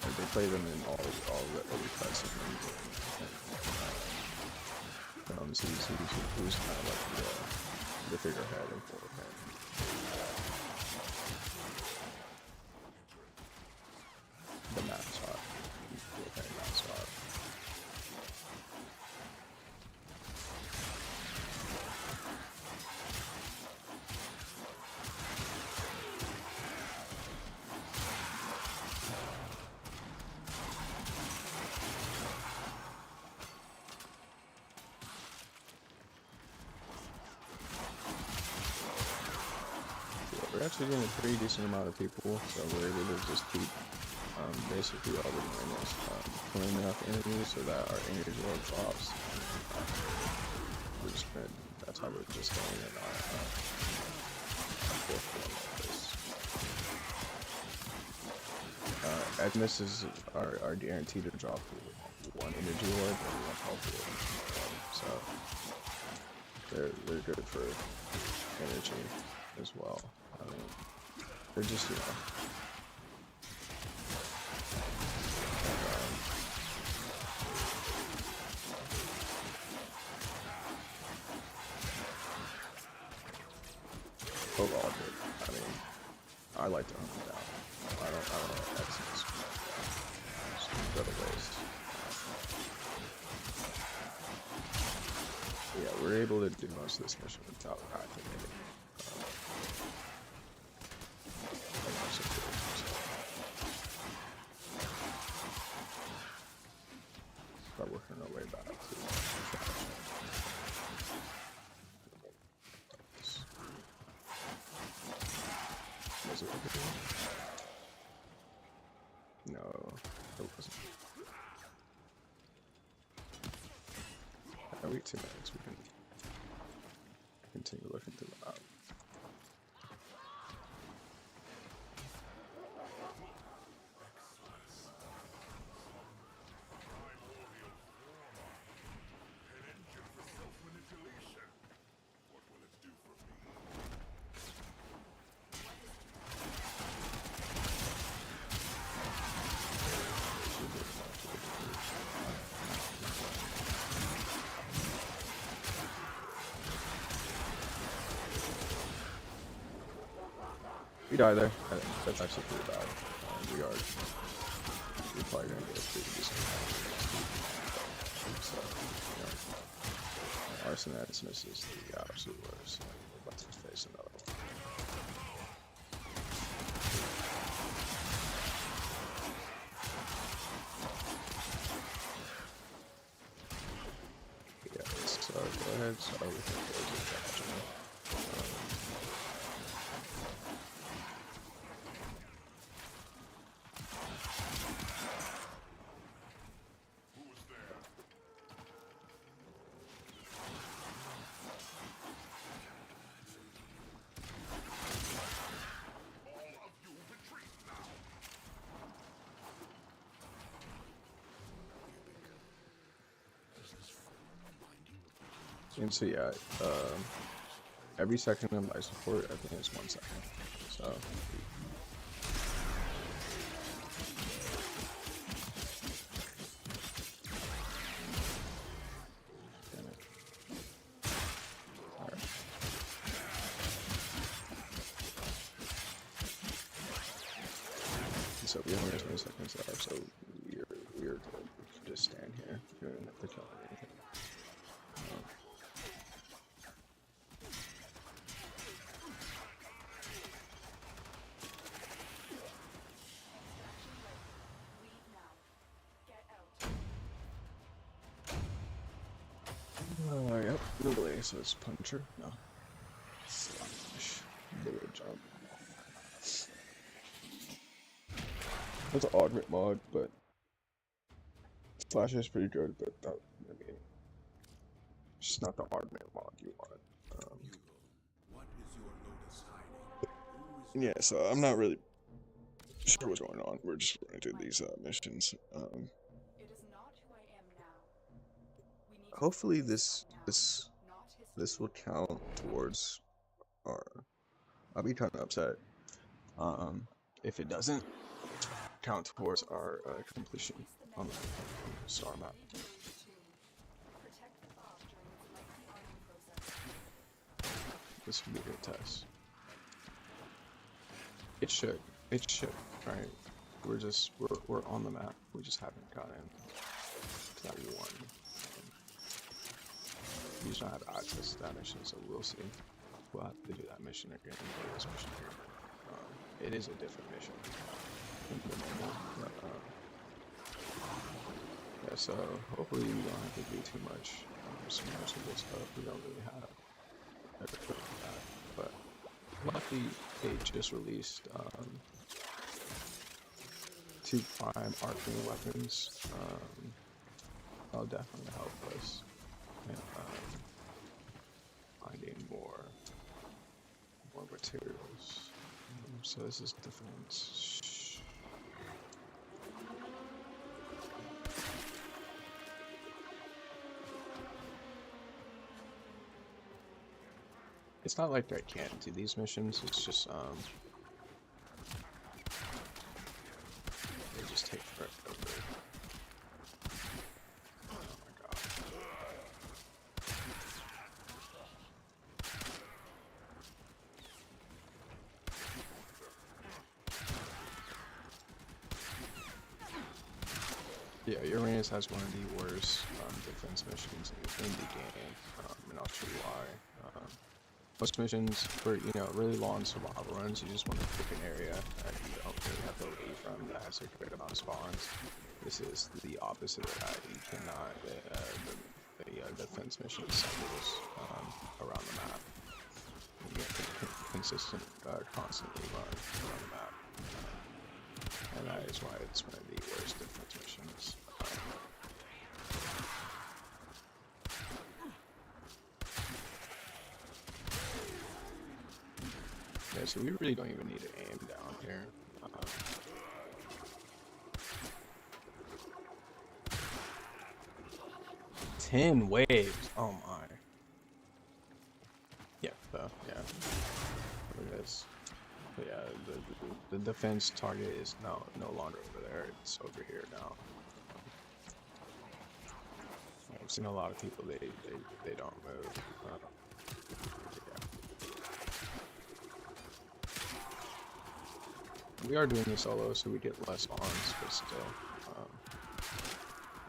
like they play them in all the early cuts of films. He's kind of like the figurehead of Warframe. The mascot. Warframe mascot. We're actually getting a pretty decent amount of people, so we're able to just keep basically all we're doing is killing enough enemies so that our energy roll drops. That's how we're just going in our fourth one like this. Edmisses are guaranteed to drop one energy orb and one health orb. So they're good for energy as well. I mean, they're just, you know, overall good. I mean, I like to hunt them down. I don't know X's. Just go to waste. Yeah, we're able to do most of this mission without activating. Start working our way back to was it over here? No, it wasn't. Every 2 minutes we can continue looking through the map. We die there. That's actually pretty bad. We're probably gonna get a pretty decent amount. So, you know, Arsonet's is the absolute worst. We're about to face another one. Yeah, so go ahead, start with the and so yeah, every section of life support I think is 1 second. So damn it. Alright. So we only have 20 seconds left, so we're good. We can just stand here. We don't have to kill anything. Yep, nobody, so it's puncher. No. Slash. Bullet jump. That's an augment mod, but Slash is pretty good, but that, I mean, it's just not the augment mod you want. What is your Lotus hiding? Yeah, so I'm not really sure what's going on. We're just running through these missions. It is not who I am now. We need to Hopefully focus this on now, not history. will count towards our. I'll be kind of upset if it doesn't count towards our completion on the star map. Protect the bomb during its lengthy arming process. This could be a good test. It should. It should. Right. We're on the map. We just haven't gotten to that one. We just don't have access to that mission, so we'll see. We'll have to do that mission again, or this mission again. It is a different mission than the normal, but, yeah, so hopefully we don't have to do too much submersible stuff. We don't really have everything for that, but luckily they just released 2 prime arcane weapons. That'll definitely help us in finding more materials. So this is defense. It's not like I can't do these missions, it's just they just take forever. Oh my god. Yeah, Uranus has one of the worst defense missions in the game, and I'll show you why. Most missions for, you know, really long survival runs, you just want to pick an area that you don't really have to leave from that has a great amount of spawns. This is the opposite of that. You cannot, the defense mission cycles around the map. You get consistent, constantly run around the map. And that is why it's one of the worst defense missions. Yeah, so we really don't even need to aim down here. 10 waves. Oh my. Yeah. So yeah. Look at this. But yeah, the defense target is no longer over there. It's over here now. I've seen a lot of people. They don't move. Yeah. we are doing the solo, so we get less arms, but still.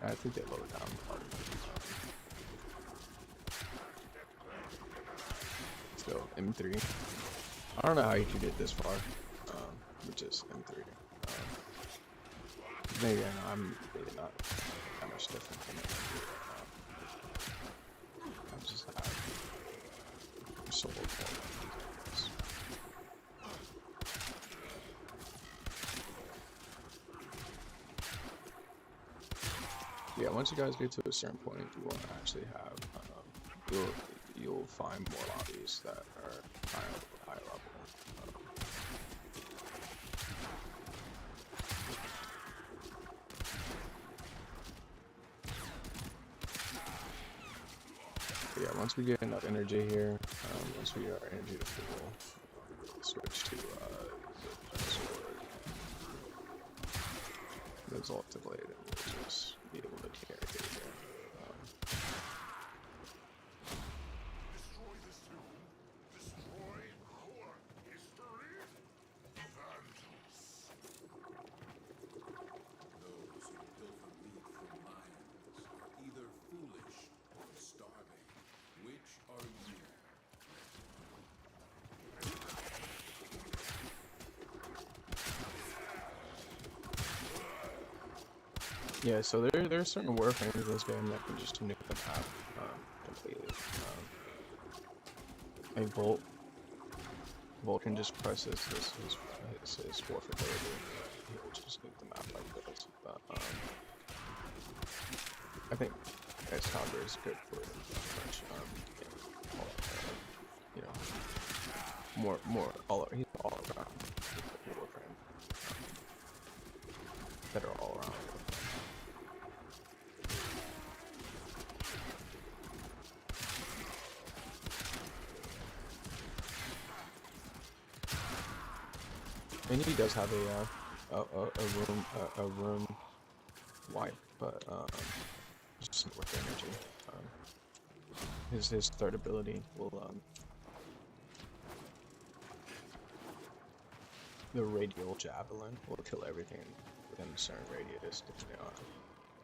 I think they lowered down part of it. Still, M3. I don't know how you can get this far, with just M3. Maybe I'm really not that much different from it. I just have sold more than these. Yeah, once you guys get to a certain point, you will actually have, you'll find more lobbies that are high level. Yeah, once we get enough energy here, once we get our energy to full, we'll switch to the sword, the Exalted Blade, and we'll just be able to carry it here. Destroy this tomb. Destroy our history. Vandals. Those who pilfer meat from lions are either foolish or starving. Which are you? Yeah, so there are certain warframes in this game that can just nuke the map completely. Like Bolt can just press his warfare ability. He'll just nuke the map like this. But I think Excalibur is good for pretty much you know, more he's all around warframe that are all around. And he does have a room wipe, but just with energy. His third ability will the radial javelin will kill everything within a certain radius depending on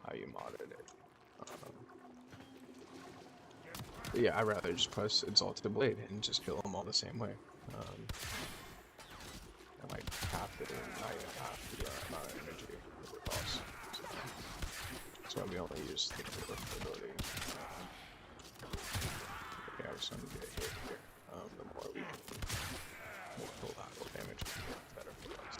how you modded it. But yeah, I'd rather just press Exalted Blade and just kill them all the same way. And like half the amount of energy it would cost. So that's why we only use the ability. Yeah, we're starting to get hit here. The more we can pull lateral damage, we can get better for us.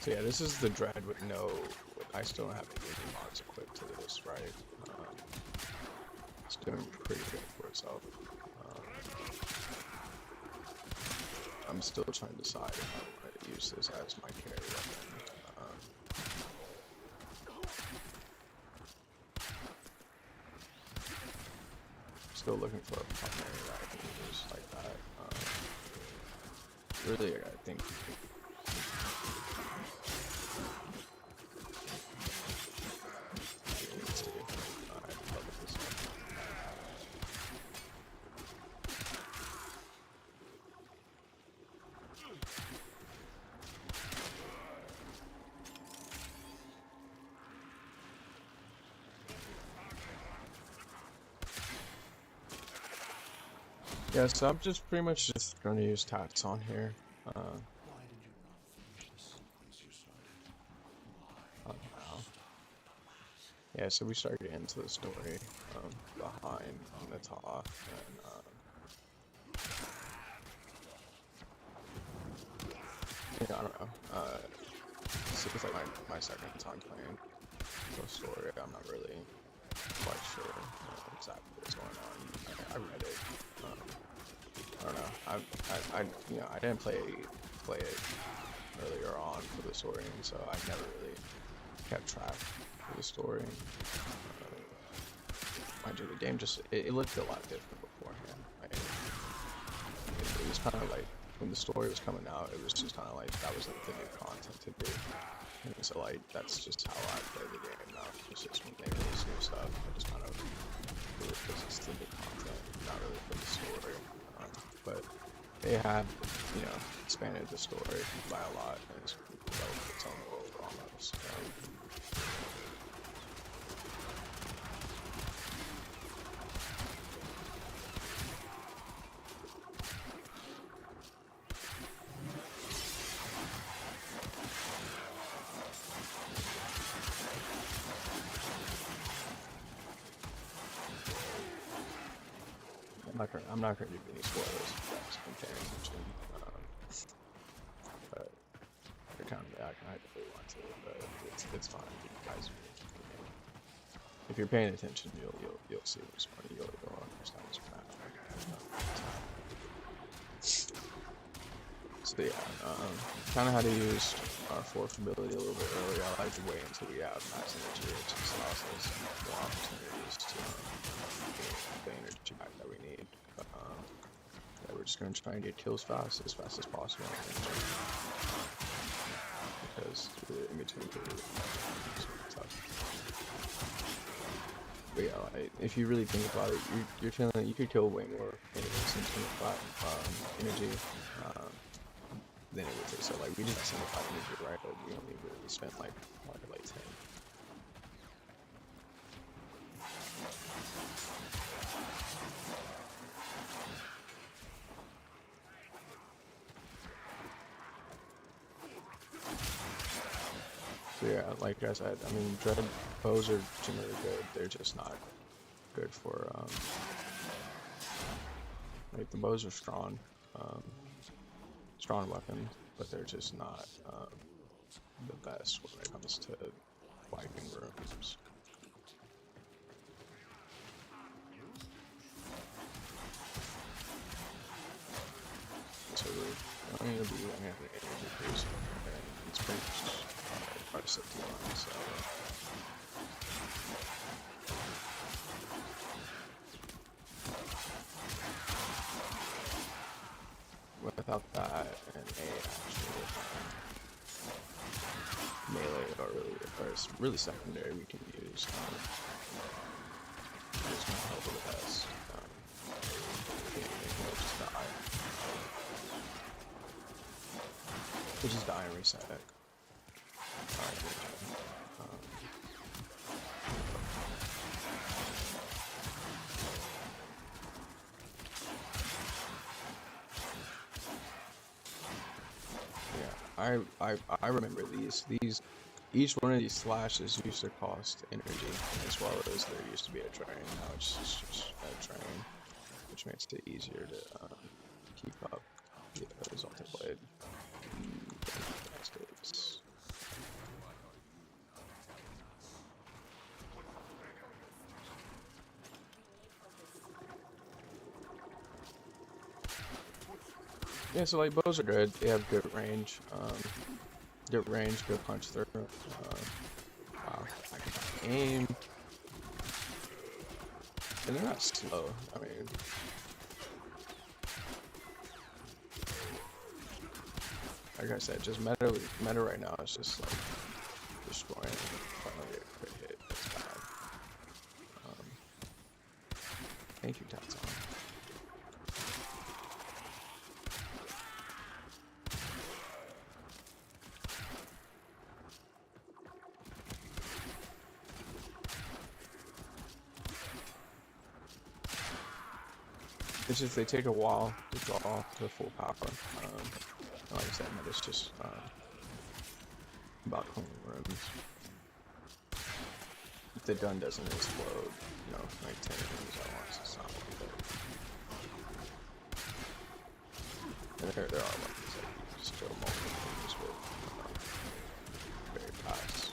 So yeah, this is the Dread with no. I still don't have any mods equipped to this, right? It's doing pretty good for itself. I'm still trying to decide if I want to use this as my carry weapon. Still looking for a primary that I can use like that. Really, I think. Yeah, so I'm just pretty much just going to use tats on here. Why did you not finish the sequence you started? Why Yeah, so we started getting into the story behind Nata, and yeah, I don't know. This is like my second time playing the story. I'm not really quite sure exactly what's going on. I read it. I don't know. I didn't play it earlier on for the story, and so I never really kept track of the story. Mind you, the game just it looked a lot different beforehand. It was kind of like when the story was coming out, it was just kind of like that was like the new content to do. And so like that's just how I play the game now. It's just when they release new stuff, I just kind of they have, you know, expanded the story by a lot, and it's developed its own world almost. I'm not going to give any spoilers if you guys been paying attention. But you're kind of, I really want to, but it's fine. You guys, if you're paying attention, you'll see what's funny. You'll understand what's happening. So yeah, kind of how to use our fourth ability a little bit earlier. I like to wait until we have max energy, which just allows us more opportunities to get the energy back that we need. Yeah, we're just going to try and get kills as fast as possible, because in between kills is tough. But yeah, like, if you really think about it, you're killing. You could kill way more enemies in 25 energy than it would take. So like we did 75 energy, right? But we only really spent like 10. So yeah, like I said, I mean, dread bows are generally good. They're just not good for like the bows are strong, strong weapons, but they're just not the best when it comes to wiping rooms. So we're going to be running out of energy pretty soon, and it's pretty much our safety line, so without that and a actual melee or really secondary we can use, it's going to help with the best. Just die. Which is the iron reset. Yeah, I remember these. Each one of these slashes used to cost energy, as well as there used to be a drain. Now it's just a drain, which makes it easier to keep up the Exalted Blade. Yeah, so like bows are good. They have good range. Good punch through. Wow, I can aim. And they're not slow. I mean, like I said, just meta right now is just like destroying. If I don't get a crit hit, it's bad. Thank you, Tatson. It's just they take a while to draw to full power. Like I said, it's just about cleaning rooms. If the gun doesn't explode, you know, like 10 enemies at once, it's not worth it. And there are weapons that you can just kill multiple enemies with very fast.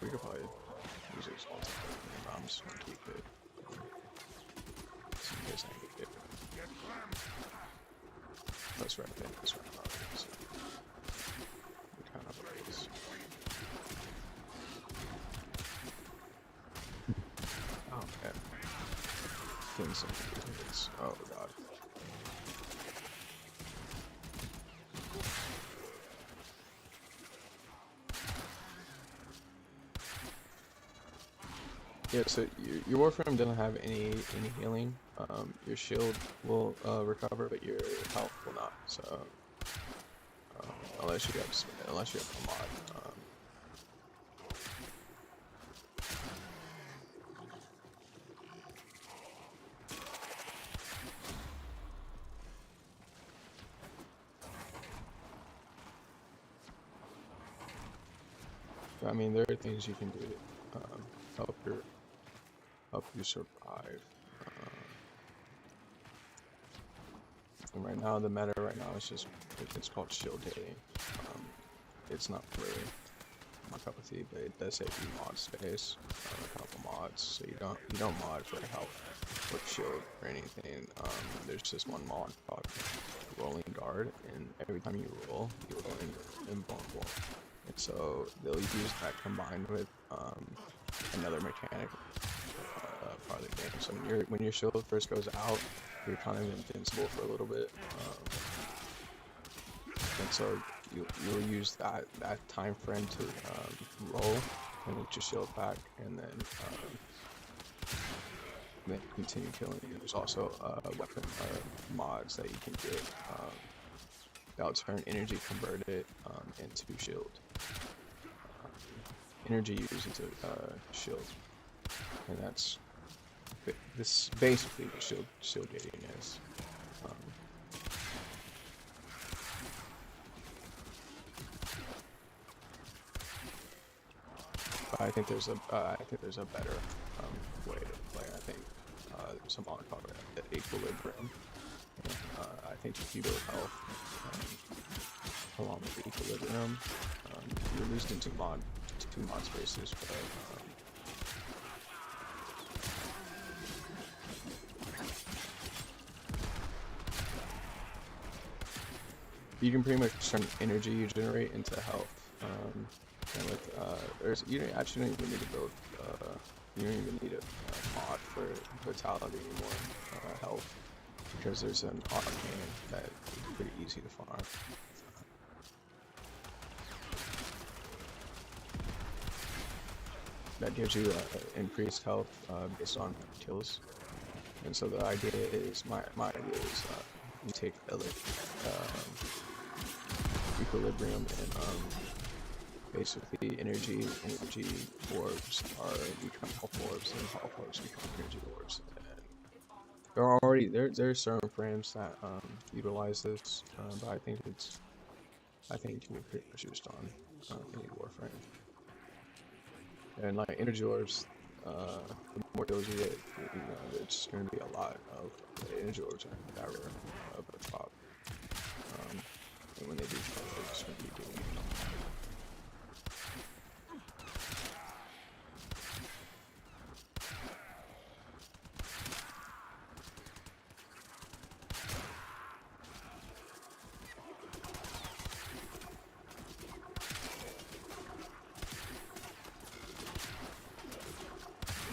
We could probably use this all time. I'm just gonna keep it. Just in case I get it. That's right, that's right. So we kind of raise. Oh man. Getting some hits. Oh god. Yeah, so your Warframe doesn't have any healing. Your shield will recover, but your health will not. So unless you have a mod. I mean, there are things you can do to help you survive. And right now, the meta right now is just it's called shield dating. It's not really my cup of tea, but it does say you mod space, a couple mods, so you don't mod for health or shield or anything. There's just one mod called rolling guard, and every time you roll invulnerable. And so they'll use that combined with another mechanic part of the game. So when your shield first goes out, you're kind of invincible for a little bit, and so you'll use that time frame to roll and get your shield back, and then continue killing. And there's also weapon mods that you can get that'll turn energy converted into shield. Energy used into shield, and that's this basically what shield dating is. But I think there's a better way to play. I think there's a mod called equilibrium. And, I think if you build health along with equilibrium, you're loosed into two mod spaces, but you can pretty much turn energy you generate into health. And with you don't even need to build. You don't even need a mod for vitality anymore. Health, because there's an auto cannon that is pretty easy to farm. That gives you increased health based on kills. And so the idea is, my idea is, you take equilibrium, and basically energy orbs become health orbs, and health orbs become energy orbs. And there are certain frames that utilize this, but I think you can pretty much used on any Warframe. And like energy orbs, the more kills you get, it's going to be a lot of energy orbs are that rare of a drop. And when they do drop, they're just going to be doing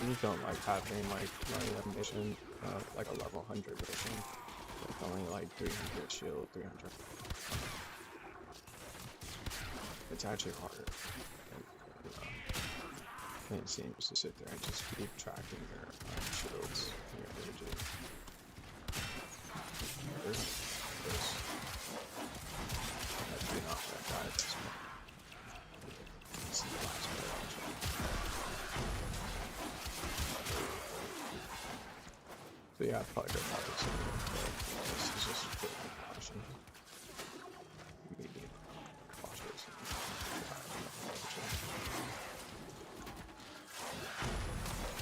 I just don't like having running a mission, like a level 100 mission, with only like 300 shield, 300. It's actually harder. And it seems to sit there and just keep tracking your shields and your energy. Actually not that guy at this point. This is the last one. So yeah, I'd probably go back to something, but this is just a bit of a caution. Maybe cautious.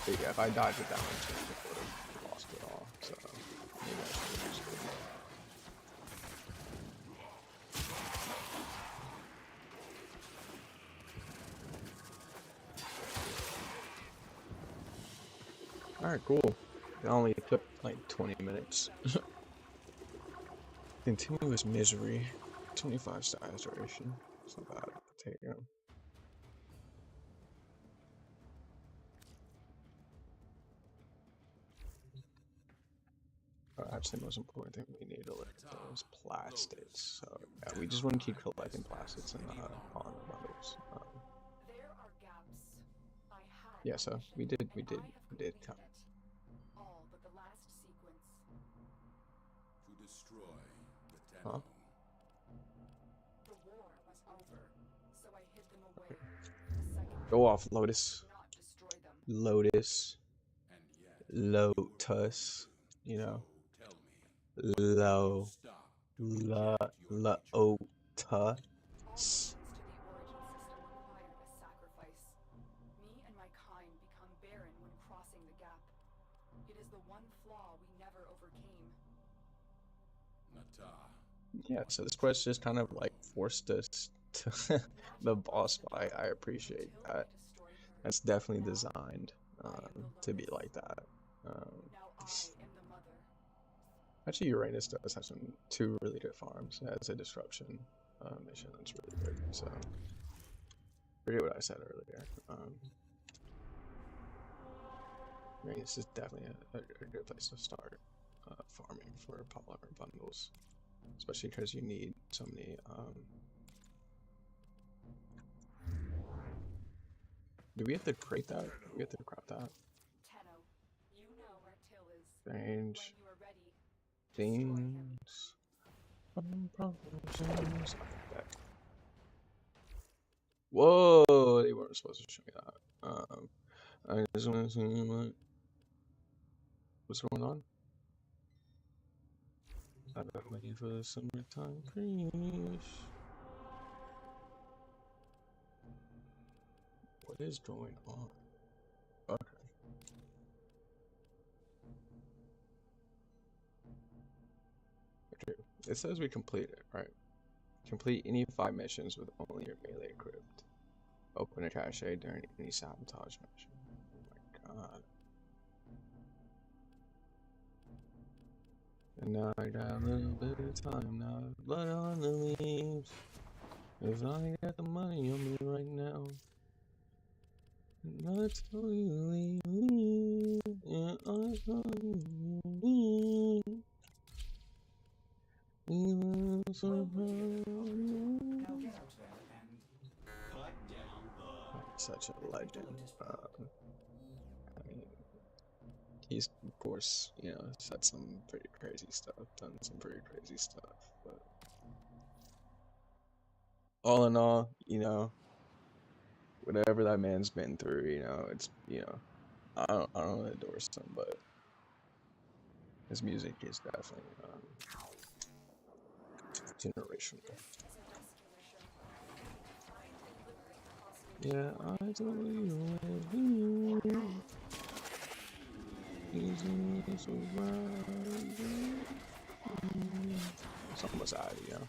But yeah, if I died with that one, I would have lost it all. So maybe I should have just did. Alright, cool. It only took like 20 minutes. Continuous misery. 25 size duration. It's not bad. Take it. Actually, the most important thing we need to look at is plastics. So yeah, we just want to keep collecting plastics and pond bundles. There are gaps. I have Yeah, so we did I have completed come. it. All but the last sequence. To destroy the Huh? Tenno. The war was over, so I hid them away. The second Go off, Lotus. not destroy them. Lotus. And yet, you were Lotus. You so know. tell me, what made you stop to reject your nature? All Lotus. missions to the origin system required a sacrifice. Me and my kind become barren when crossing the gap. It is the one flaw we never overcame. Nata. Yeah, so this quest just kind of like forced us to the boss fight. I appreciate Until that. I destroyed her. That's definitely Now, designed I am the to be Lotus. like that. Um, Now I am the mother. Actually, Uranus does have two really good farms. It has a disruption mission that's really good. So, forget what I said earlier. Uranus is definitely a good place to start farming for polymer bundles, especially because you need so many. Do we have to crate that? Do we have to crop that? Tenno, you know where Till is. Strange When you are ready, destroy him. things. Proportions. Whoa! They weren't supposed to show me that. I just want to see what's going on. I've been waiting for the summertime creesh. What is going on? Okay. Okay. It says we complete it, right? Complete any 5 missions with only your melee equipped. Open a cache during any sabotage mission. Oh my god. And now I got a little bit of time now. Blood on the leaves. Cause I got the money on me right now. And I tell you, leave. Yeah, I tell you, leave. Now get out there and cut down the Such a legend. Lotus Pond. I mean, he's, of course, you know, said some pretty crazy stuff, done some pretty crazy stuff, but all in all, you know, whatever that man's been through, you know, it's, you know, I don't endorse him, but his music is definitely generational. Yeah, I told you, it's almost out, you know.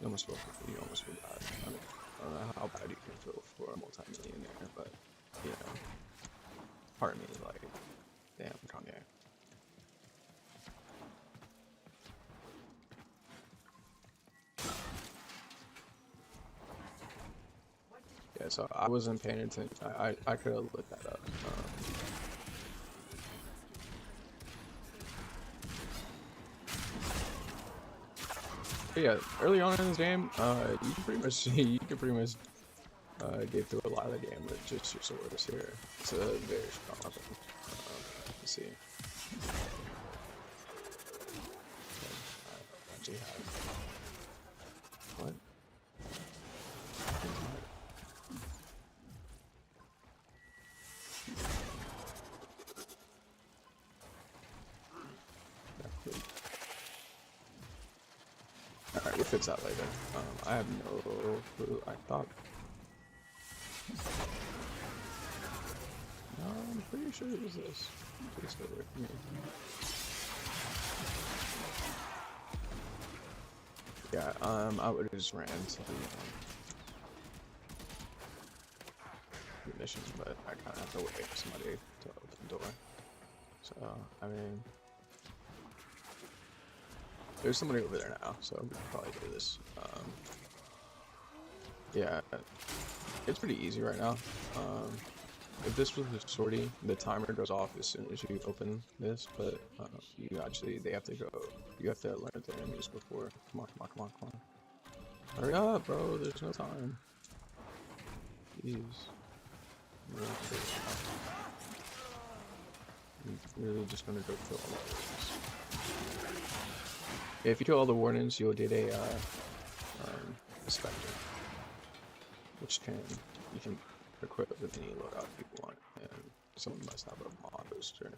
You almost feel bad. I mean, I don't know how bad you can feel for a multi-millionaire, but, you know, part of me, like, damn, Kanye. Yeah, so I wasn't paying attention. I could have looked that up. But yeah, early on in this game, you can pretty much get through a lot of the game with just your swords here. It's a very strong weapon. Let's see. Actually have what? Alright, we'll fix that later. I have no clue. I thought. No, I'm pretty sure it was this. Please stay away from me. Yeah, I would have just ran to the missions, but I kind of have to wait for somebody to open the door. So, I mean, there's somebody over there now, so we can probably do this. Yeah, it's pretty easy right now. If this was a sortie, the timer goes off as soon as you open this, but you actually, you have to learn the enemies before. Come on. Hurry up, bro, there's no time. Jeez. I'm really just gonna go kill all the wardens. If you kill all the wardens, you'll get a spectre, which you can equip with any loadout you want, and someone must have a mod booster.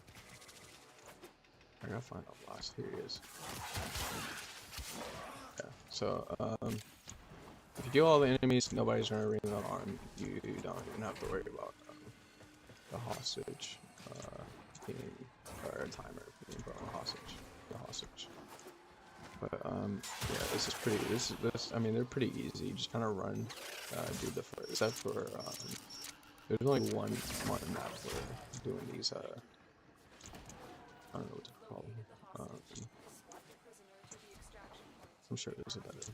I gotta find out last. Here he is. Yeah. So if you kill all the enemies, nobody's gonna ring the alarm. You don't even have to worry about the hostage or a timer being put on the hostage. But yeah, this is pretty. I mean, they're pretty easy. You just kind of run, do the first. Except for there's only one map for doing these. I don't know what to call them. I'm sure there's a better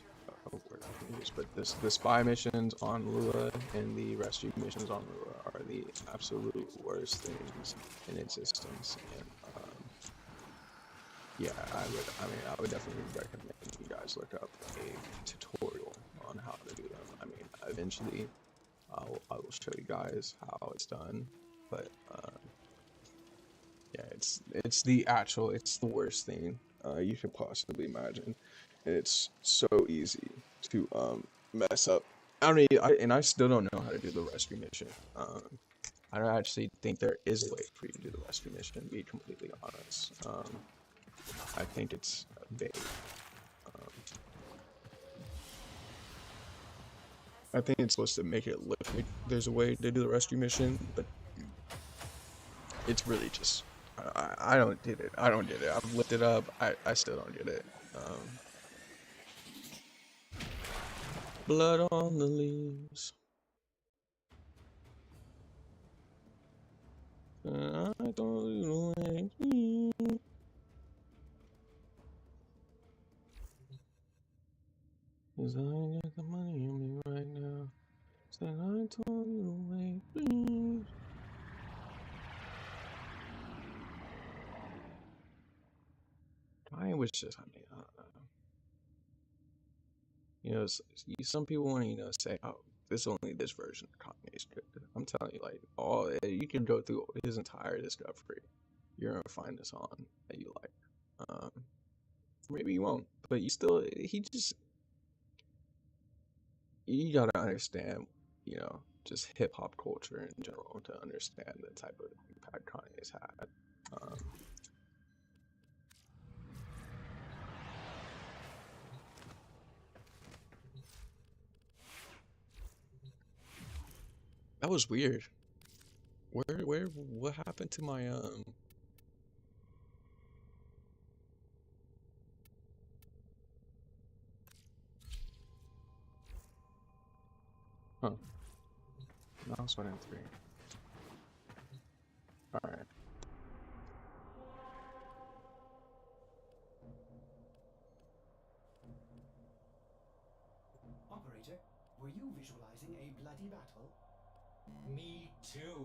word I can use, but the spy missions on Lua and the rescue missions on Lua are the absolute worst things in existence. And yeah, I would definitely recommend you guys look up a tutorial on how to do them. I mean, eventually, I will show you guys how it's done, but yeah, it's the worst thing you could possibly imagine. And it's so easy to mess up. I still don't know how to do the rescue mission. I don't actually think there is a way for you to do the rescue mission, to be completely honest. I think it's vague. I think it's supposed to make it look like there's a way to do the rescue mission, but it's really just I don't get it. I've looked it up. I still don't get it. Blood on the leaves. I thought you liked me. Cause I ain't got the money on me right now. Said I told you to wait, please. I was just, I mean, I don't know. You know, some people want to, say, oh, this only this version of Kanye's good. I'm telling you, like, you can go through his entire discovery. You're gonna find a song that you like. Maybe you won't, but you gotta understand, just hip hop culture in general to understand the type of impact Kanye's had. That was weird. What happened to my Huh. Mouse went in 3. Alright. Operator, were you visualizing a bloody battle? Me too.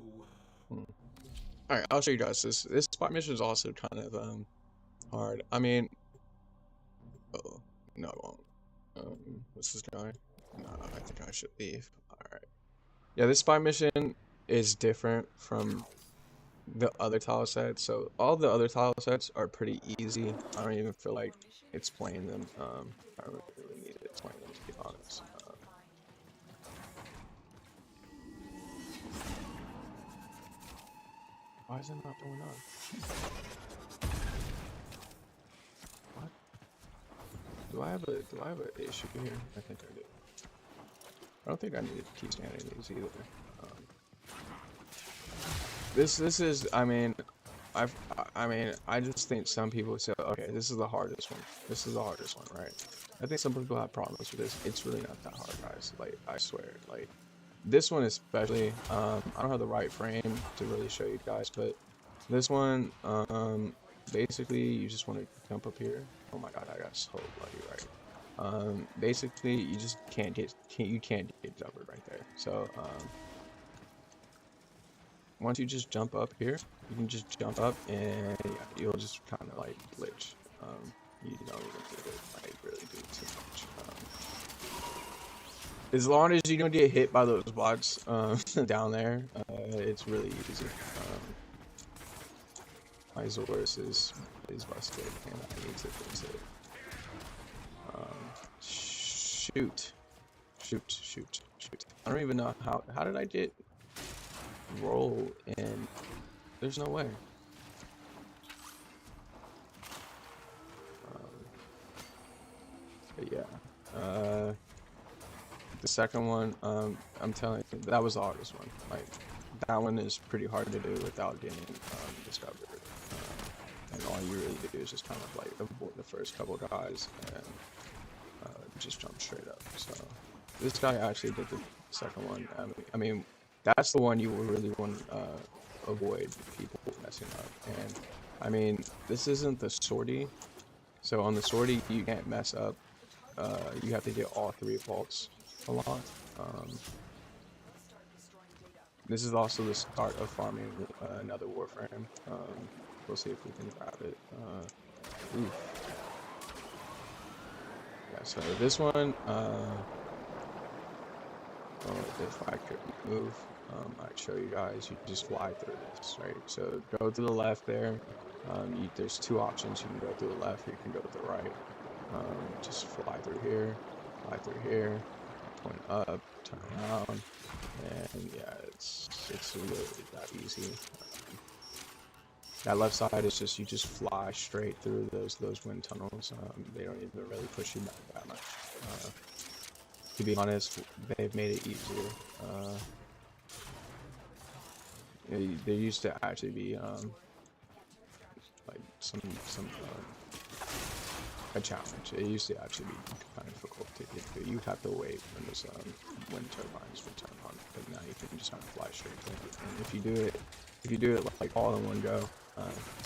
Alright, I'll show you guys this. This spot mission is also kind of hard. I mean, oh no, I won't. What's this guy? No, I think I should leave. Alright. Yeah, this spy mission is different from the other tile sets. So all the other tile sets are pretty easy. I don't even feel like explaining them. I don't really need to explain them, to be honest. Why is it not going on? What? Do I have an issue here? I think I do. I don't think I need to keep scanning these either. This is, I mean, I just think some people say, okay, this is the hardest one. This is the hardest one, right? I think some people have problems with this. It's really not that hard, guys. Like, I swear. Like, this one especially, I don't have the right frame to really show you guys, but this one, basically, you just want to jump up here. Oh my god, I got so lucky, right? Basically, you just can't get jumpered right there. So, once you just jump up here, you can just jump up and yeah, you'll just kind of like glitch. You don't even need to like really do too much. as long as you don't get hit by those bots down there, it's really easy. My Zorus is busted, and I need to fix it. Shoot. I don't even know how did I get roll in? There's no way. But yeah. The second one, I'm telling you, that was the hardest one. Like, that one is pretty hard to do without getting discovered. And all you really do is just kind of like avoid the first couple guys and just jump straight up. So this guy actually did the second one. I mean, that's the one you really want to avoid people messing up. And I mean, this isn't the sortie. So on the sortie, you can't mess up. You have to get all 3 vaults unlocked. This is also the start of farming another Warframe. We'll see if we can grab it. Yeah, so this one, if I could move, I'd show you guys. You just fly through this, right? So go to the left there. There's 2 options. You can go through the left, or you can go to the right. Just fly through here, point up, turn around, and yeah, it's really that easy. That left side is just, you just fly straight through those wind tunnels. They don't even really push you back that much. To be honest, they've made it easier. There used to actually be like a challenge. It used to actually be kind of difficult to get through. You'd have to wait when those wind turbines would turn on, but now you can just kind of fly straight through. And if you do it like all in one go,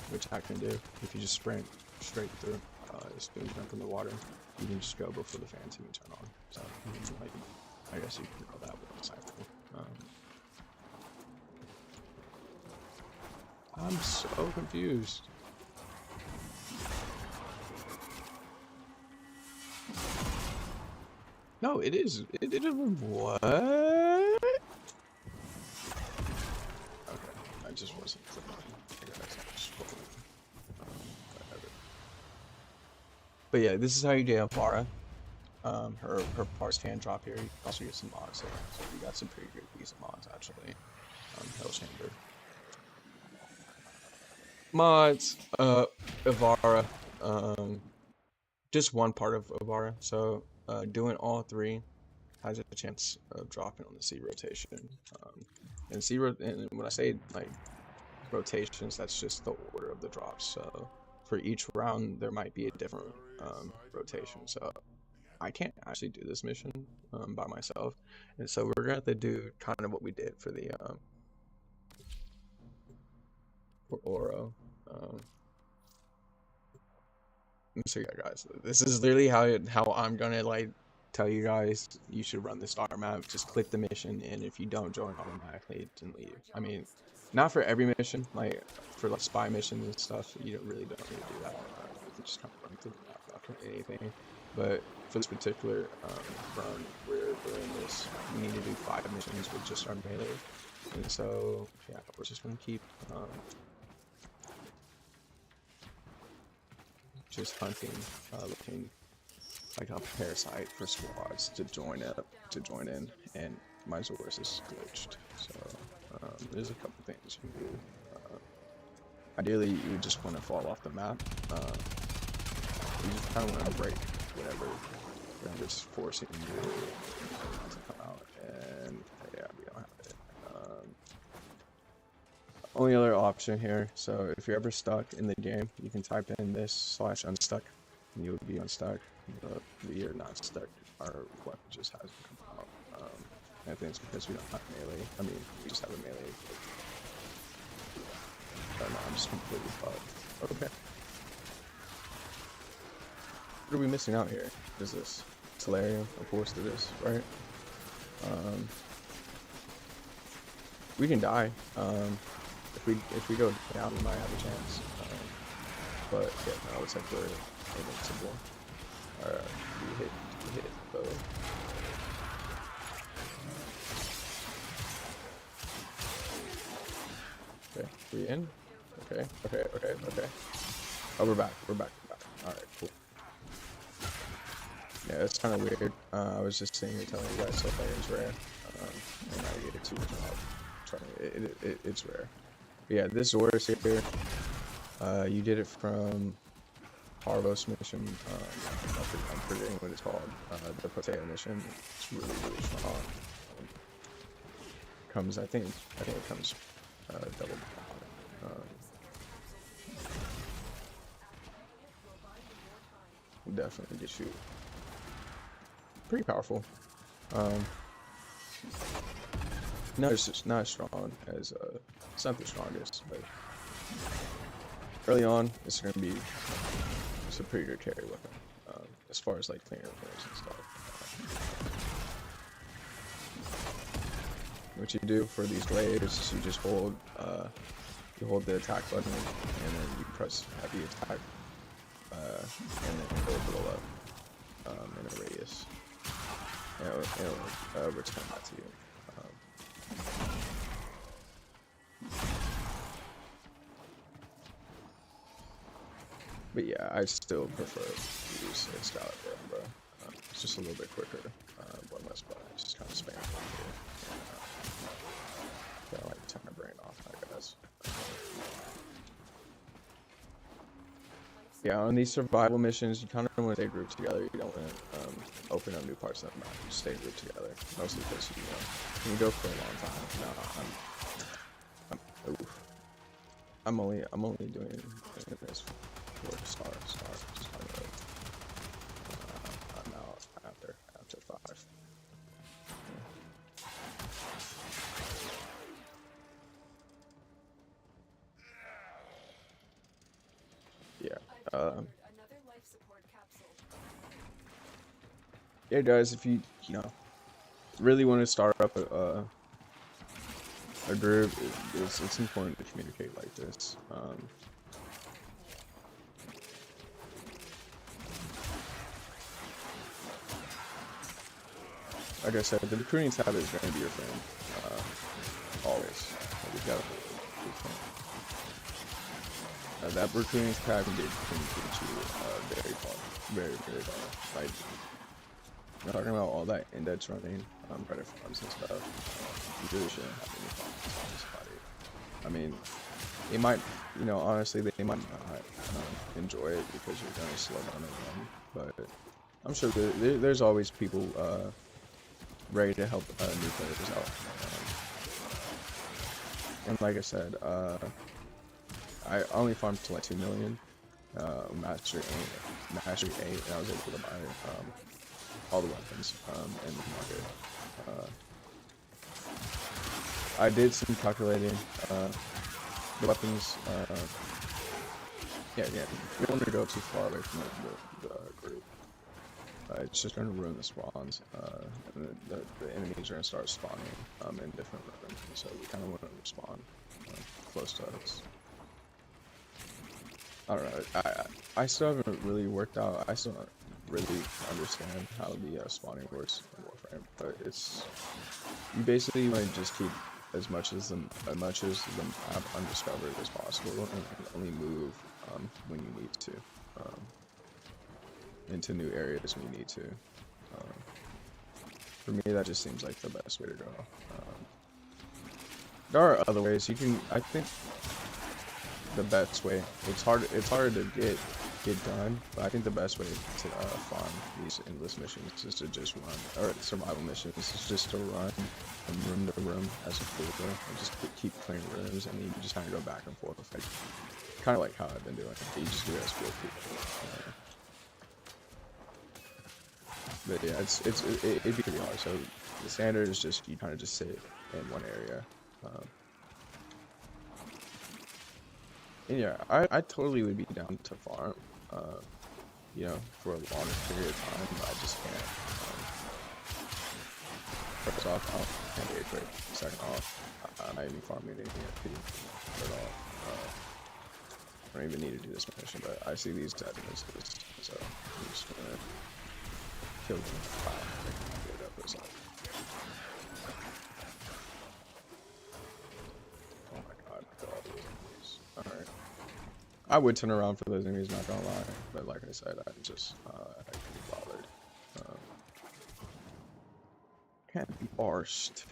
which I can do, if you just sprint straight through, as soon as you jump in the water, you can just go before the fans even turn on. So, like, I guess you can call that with a cycle. I'm so confused. No, it is. It what? Okay, I just wasn't clicking. But yeah, this is how you get Avara. Her parts can drop here. You can also get some mods there. So you got some pretty good decent mods actually. Hell Chamber. Mods, Avara, just one part of Avara. So doing all 3 has a chance of dropping on the C rotation. And when I say like rotations, that's just the order of the drops. So for each round, there might be a different rotation. So I can't actually do this mission by myself, and so we're gonna have to do kind of what we did for the for Oro. So yeah, guys, this is literally how I'm gonna like tell you guys you should run the star map. Just click the mission, and if you don't join automatically, then leave. I mean, not for every mission, like for like spy missions and stuff, you don't need to do that. You can just kind of run through the map, not commit anything. But for this particular run, we're doing this. We need to do 5 missions with just our melee, and so yeah, we're just gonna keep just hunting, looking like a parasite for squads to join in, and my Zorus is glitched. So there's a couple things you can do. Ideally, you just want to fall off the map. You just kind of want to break whatever's forcing you to come out. And yeah, we don't have it. Only other option here. So if you're ever stuck in the game, you can type in this /unstuck, and you would be unstuck. But you're not stuck. Our weapon just hasn't come out. I think it's because we don't have melee. I mean, we just have a melee. Oh no, I'm just completely fucked. Okay. What are we missing out here? What is this? Solarium, of course it is, right? We can die. If we go down, we might have a chance. But yeah, no, it looks like we're invincible. We hit both. We in? Okay. Oh, we're back. All right, cool. Yeah, it's kind of weird. I was just sitting here telling you guys so is rare. And I get it too. It's rare. But yeah, this Zord's here. You did it from Harvest mission. I'm forgetting what it's called. The potato mission. It's really strong. I think it comes double. Definitely get you pretty powerful. No, it's just not as strong as it's not the strongest, but early on it's gonna be a pretty good carry weapon as far as like clearing repairs and stuff. What you do for these waves is you just hold the attack button and then you press heavy attack and then blow up in a radius. It'll return that to you. But yeah, I still prefer to use a Scout bro. It's just a little bit quicker, one less button. Just kind of spam it here. Kind of like turn my brain off, I guess. Yeah, on these survival missions, you kind of want to stay grouped together. You don't want to open up new parts of the map. Just stay grouped together. Mostly because you can go for a long time. No, I'm only doing this for star. Just kind of. I'm out after 5. Yeah. Another life support capsule. Yeah, guys, if you really want to start up a group, it's important to communicate like this. Like I said, the recruiting tab is going to be your friend, always. You gotta be your friend. That recruiting tab can get you very far, very far. Like, we're talking about all that index running, credit farms and stuff. You really shouldn't have any problems on this body. I mean, they might, honestly, they might not enjoy it because you're going to slow down again. But I'm sure there's always people ready to help new players out. And like I said, I only farmed to like 2 million, mastery 8, and I was able to buy all the weapons in the market. I did some calculating. The weapons, yeah, you don't want to go too far away from the group. It's just going to ruin the spawns, and the enemies are going to start spawning in different rooms, so we kind of want to spawn close to us. I don't know, I still haven't really worked out, I still don't really understand how the spawning works in Warframe, but you basically want to just keep as much as the map undiscovered as possible, and only move when you need to. Into new areas when you need to. For me, that just seems like the best way to go. There are other ways you can. I think the best way. It's hard to get done, but I think the best way to farm these endless missions is to just run, or survival missions is just to run from room to room as a fooler and just keep clearing rooms, and then you just kind of go back and forth, like kind of like how I've been doing. You just do it as field people. But yeah, it'd be pretty hard. So the standard is just you kind of just sit in one area. And yeah, I totally would be down to farm, for a longer period of time, but I just can't. First off, I can't get great. Second off, I'm not even farming anything at P at all. I don't even need to do this mission, but I see these as misses, so I'm just gonna kill them. Get it up or something. Oh my god, I would turn around for those enemies, not gonna lie. But like I said, I just I can't be bothered. Can't be arsed.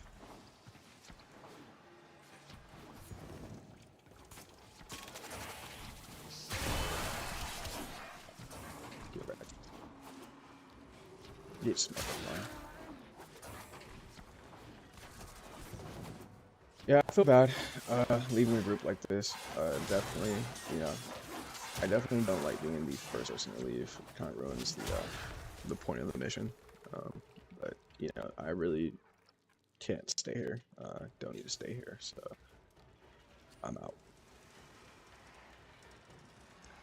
Get ready. Get smoking, man. Yeah, I feel bad leaving a group like this. Definitely, you know, I definitely don't like being the first person to leave. It kind of ruins the point of the mission. But you know, I really can't stay here. Don't need to stay here, so I'm out.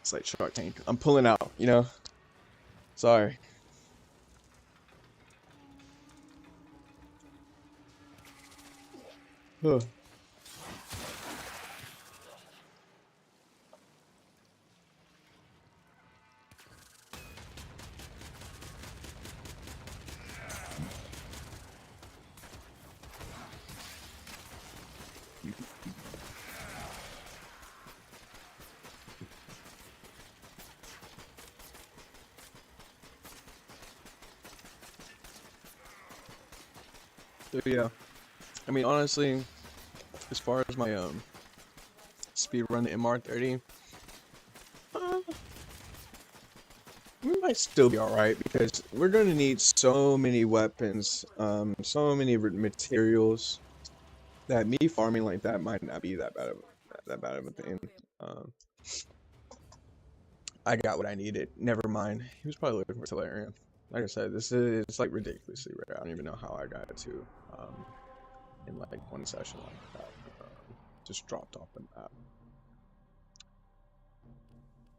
It's like Shark Tank. I'm pulling out, you know? Sorry. Huh. So yeah, I mean honestly, as far as my speed run to MR30, we might still be alright because we're gonna need so many weapons, so many materials that me farming like that might not be that bad of a thing. Um, I got what I needed. Never mind. He was probably looking for Solarium. Like I said, this is it's like ridiculously rare. I don't even know how I got it to in like one session like that. Just dropped off the map.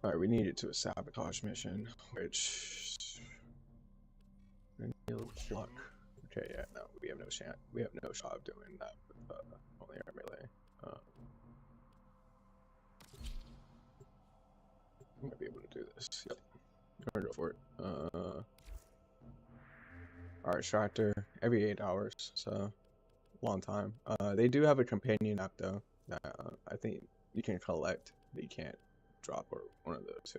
Alright, we need it to a sabotage mission, which luck. Okay, yeah, no, we have no chance. We have no shot of doing that with only our melee. I'm gonna be able to do this. Yep, I'm gonna go for it. Alright, Tractor every 8 hours, so long time. They do have a companion app though that I think you can collect, but you can't drop, or one of the two.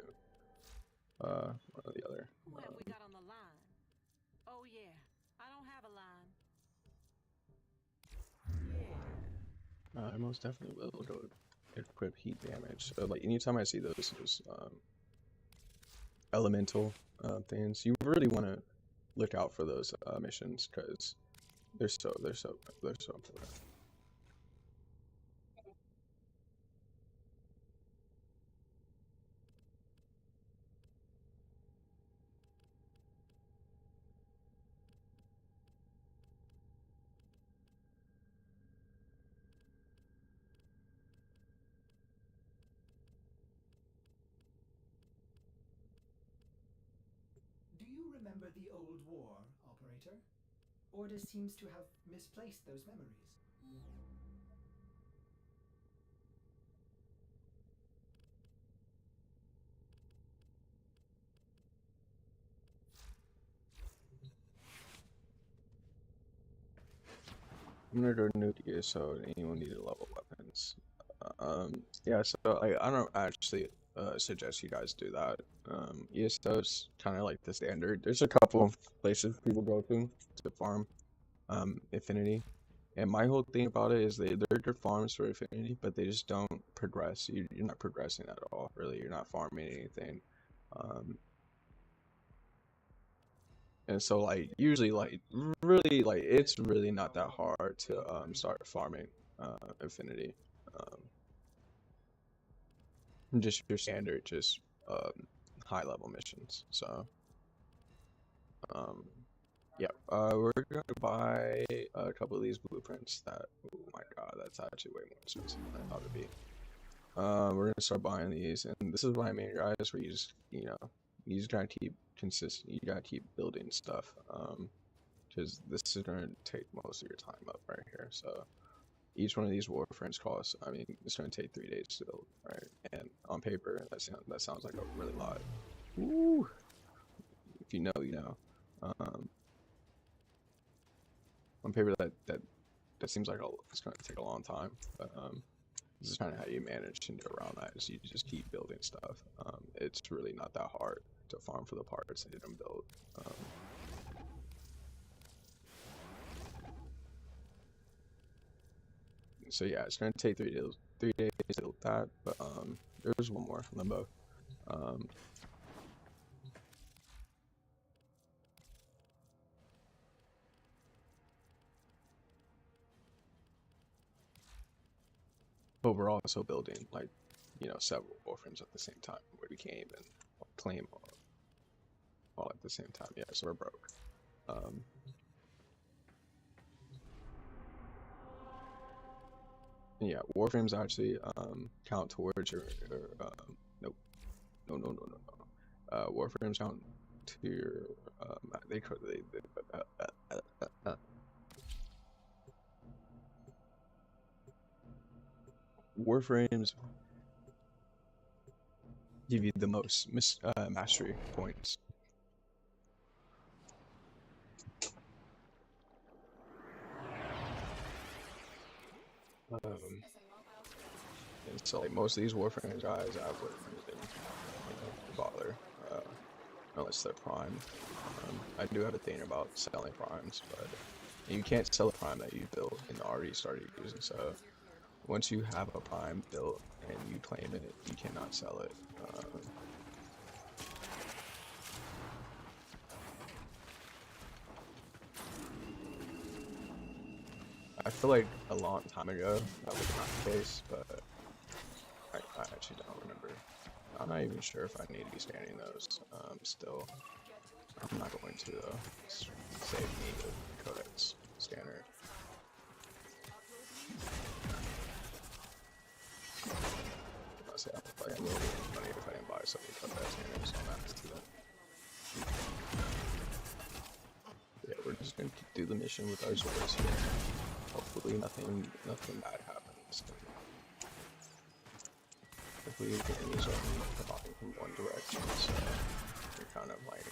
One or the other. Who have we got on the line? Oh yeah, I don't have a line. I most definitely will go equip heat damage. So like anytime I see those elemental things, you really want to look out for those missions because they're so important. Do you remember the old war, operator? Orders seems to have misplaced those memories. I'm gonna go new to so anyone need to level weapons. Yeah, so I don't actually suggest you guys do that. ESO's kind of like the standard. There's a couple of places people go to farm Affinity, and my whole thing about it is they're good farms for Affinity, but they just don't progress. You're not progressing at all, really. You're not farming anything. And so like usually like really like it's really not that hard to start farming Affinity. Just your standard just high level missions. So yeah, we're gonna buy a couple of these blueprints that, oh my god, that's actually way more expensive than I thought it'd be. We're gonna start buying these, and this is what I mean, guys, where you just, you know, you just gotta keep consistent, you gotta keep building stuff, because this is gonna take most of your time up right here. So each one of these warframes costs, I mean, it's gonna take 3 days to build, right? And on paper, that sounds like a really lot. Woo! If you know, you know. On paper, that seems like it's gonna take a long time, but This is kind of how you manage to get around that. Is you just keep building stuff. It's really not that hard to farm for the parts and get them built. So yeah, it's gonna take 3 days. 3 days to build that, but there's one more limbo. But we're also building like, several warframes at the same time where we can't even claim all at the same time. Yeah, so we're broke. Yeah, warframes actually count towards your nope. No. Warframes count to your warframes give you the most mastery points. And so like most of these warframe guys I wouldn't even bother unless they're prime. I do have a thing about selling primes, but you can't sell a prime that you built and already started using. So once you have a prime built and you claim it, you cannot sell it. I feel like a long time ago that was not the case, but I actually don't remember. I'm not even sure if I need to be scanning those. Still, I'm not going to though. Save me the codex scanner. Let's say I will get money if I didn't buy so many codex scanners on that too. Yeah, we're just gonna do the mission with our swords here. Hopefully nothing bad happens. Hopefully the enemies are coming from one direction, so you're kind of like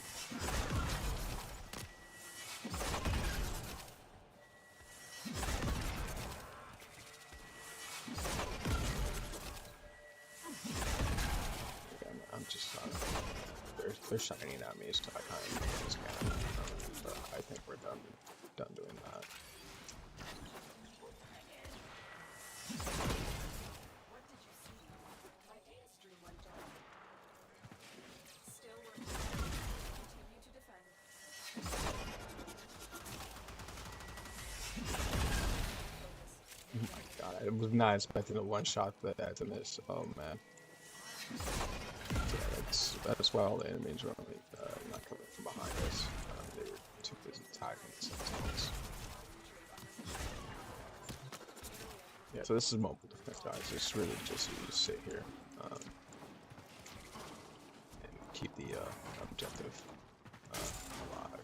I'm just they're shining at me, so I kind of just can't. But I think we're done doing that. Oh my god, I was not expecting a one-shot that to miss. Oh man. Yeah, that's why all the enemies were only not coming from behind us. They were too busy attacking us sometimes. Yeah, so this is mobile defense, guys. It's really just you sit here and keep the objective alive.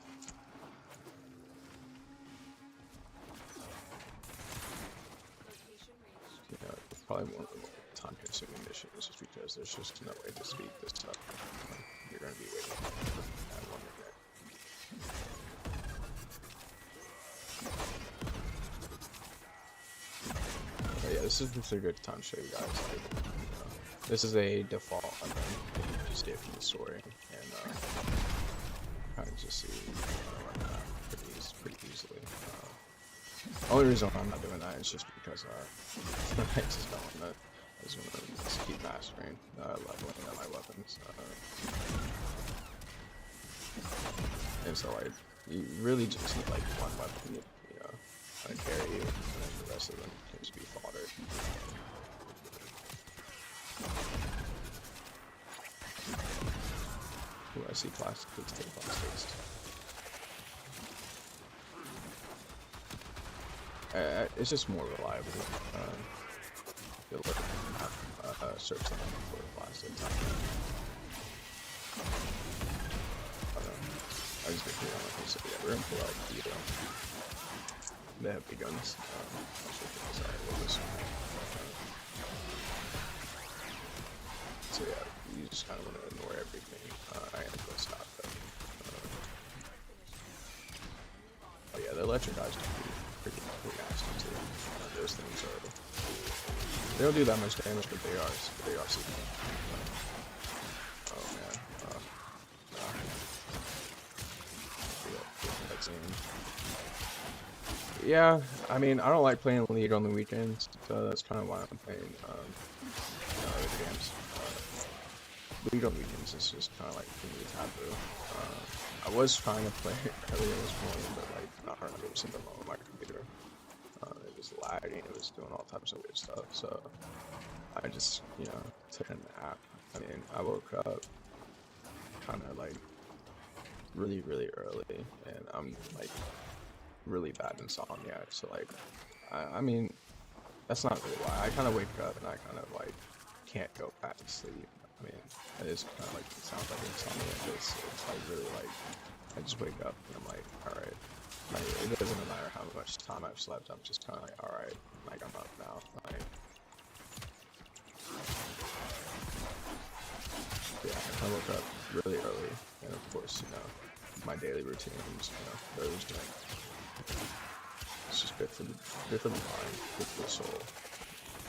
It's probably one of the more time-consuming missions, just because there's just no way to speed this up. You're going to be waiting at 1 minute. But yeah, this is just a good time to show you guys. Like, this is a default weapon that you just get from the story, and kind of just see pretty easily. The only reason I'm not doing that is just because I just don't want to. I just want to keep mastering, leveling up my weapons. And so like, you really just need like one weapon, to carry you, and then the rest of them can just be fodder. Ooh, I see plastics. Let's take plastics. It's just more reliable. You'll have search something for plastic. I just get clear on it. So yeah, we're in for like the heavy guns. So yeah, you just kind of want to ignore everything. I am going to stop them. Oh yeah, the electric eyes can be pretty nasty too. Those things are they don't do that much damage, but they are super. Oh man. Yeah, I mean, I don't like playing League on the weekends, so that's kind of why I'm playing other games. League on weekends is just kind of like for me taboo. I was trying to play it earlier this morning, but like not 100% on my computer. It was lagging, it was doing all types of weird stuff, so I just, took a nap. I mean, I woke up kind of like really, really early, and I'm like really bad insomniac, so like, I mean, that's not really why. I kind of wake up and I kind of like can't go back to sleep. I mean, it is kind of like, it sounds like insomnia, but it's like really like, I just wake up and I'm like, alright, like, it doesn't matter how much time I've slept, I'm just kind of like, alright, like, I'm up now, like, yeah, I woke up really early, and of course, my daily routines, those like, it's just good for the mind, good for the soul.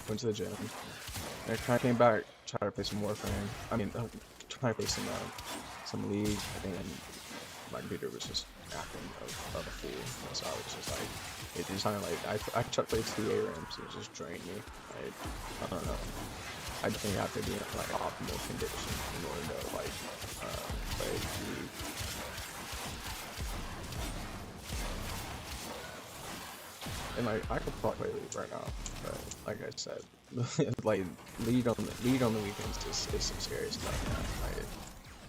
Went to the gym, and I kind of came back, tried to play some Warframe. I mean, trying to play some League, and my computer was just acting of a fool. And so I was just like, it just kind of like, I tried to play 2 ARAMs, it just drained me. I don't know. I think I have to be in like optimal condition in order to like play League. And like, I could probably play League right now, but like I said, like League on the weekends is some scary stuff, man.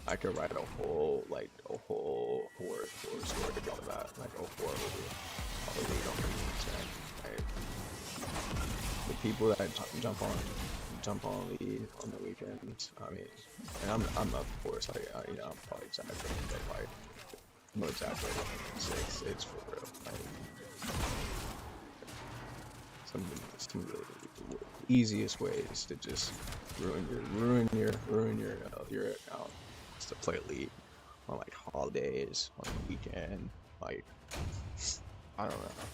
I could write a whole horror story about that, like a horror movie, all the League on the weekends, man. Like, the people that jump on League on the weekends. I mean, and I'm of course like I'm probably exaggerating, but like no exaggerating. It's for real. Like, some of the easiest ways to just ruin your account is to play League on like holidays, on the weekend. Like, I don't know.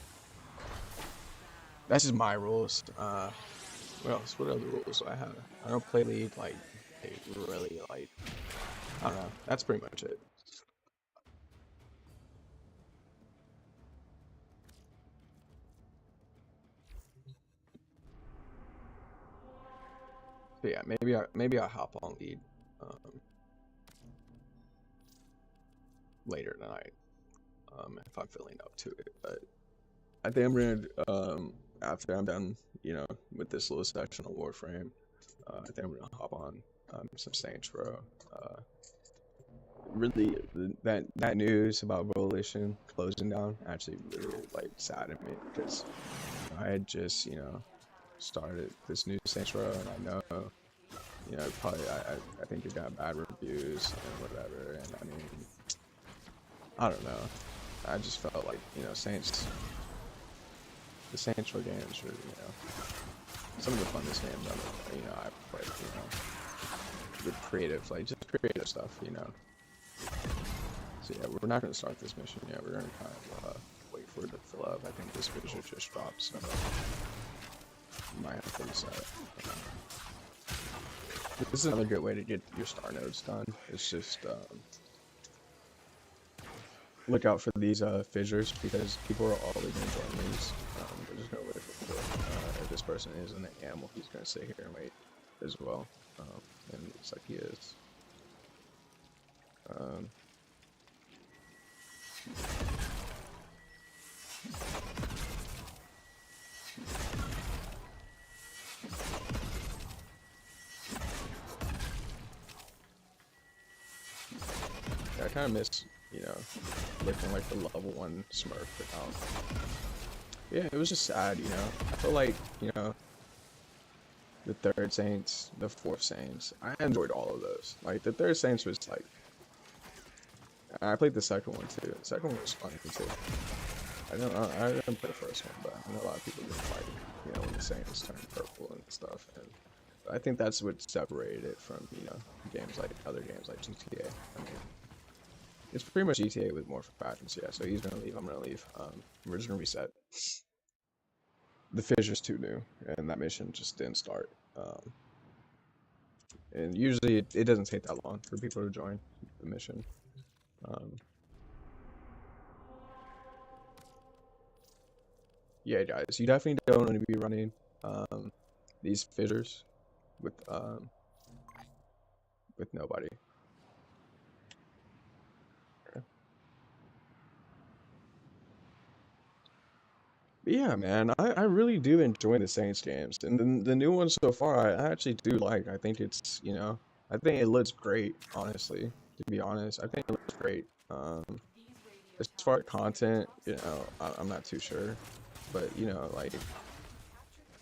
That's just my rules. What else? What other rules do I have? I don't play League like really like. I don't know. That's pretty much it. But yeah, maybe I'll hop on League later tonight if I'm feeling up to it. But I think I'm gonna after I'm done, with this little section of Warframe, I think I'm gonna hop on some Saints Row. Really, that news about Volition closing down actually really like saddened me because I had just started this new Saints Row, and I know probably I think it got bad reviews and whatever, and I mean, I don't know. I just felt like the Saints Row games were some of the funnest games I've played. With creative, like just creative stuff. So yeah, we're not gonna start this mission yet. We're gonna kind of wait for it to fill up. I think this vision just dropped, so might have to reset. This is another good way to get your star nodes done. It's just look out for these fissures because people are always gonna join these. They're just gonna wait for it. If this person is an animal, he's gonna sit here and wait as well. And it looks like he is. I kind of miss, looking like the level 1 Smurf account. Yeah, it was just sad, I feel like, the third Saints, the fourth Saints, I enjoyed all of those. Like, the third Saints was like, I played the second one too. The second one was fun too. I didn't play the first one, but I know a lot of people didn't like, when the Saints turned purple and stuff. And I think that's what separated it from, games like other games like GTA. I mean, it's pretty much GTA with more factions, yeah. So he's gonna leave, I'm gonna leave. We're just gonna reset. the fissure's too new, and that mission just didn't start. And usually it doesn't take that long for people to join the mission. Yeah, guys, you definitely don't want to be running these fissures with nobody. Okay. But yeah, man, I really do enjoy the Saints games, and the new one so far I actually do like. I think it's, you know, I think it looks great, honestly. To be honest, I think it looks great. As far as content, you know, I'm not too sure, but you know, like,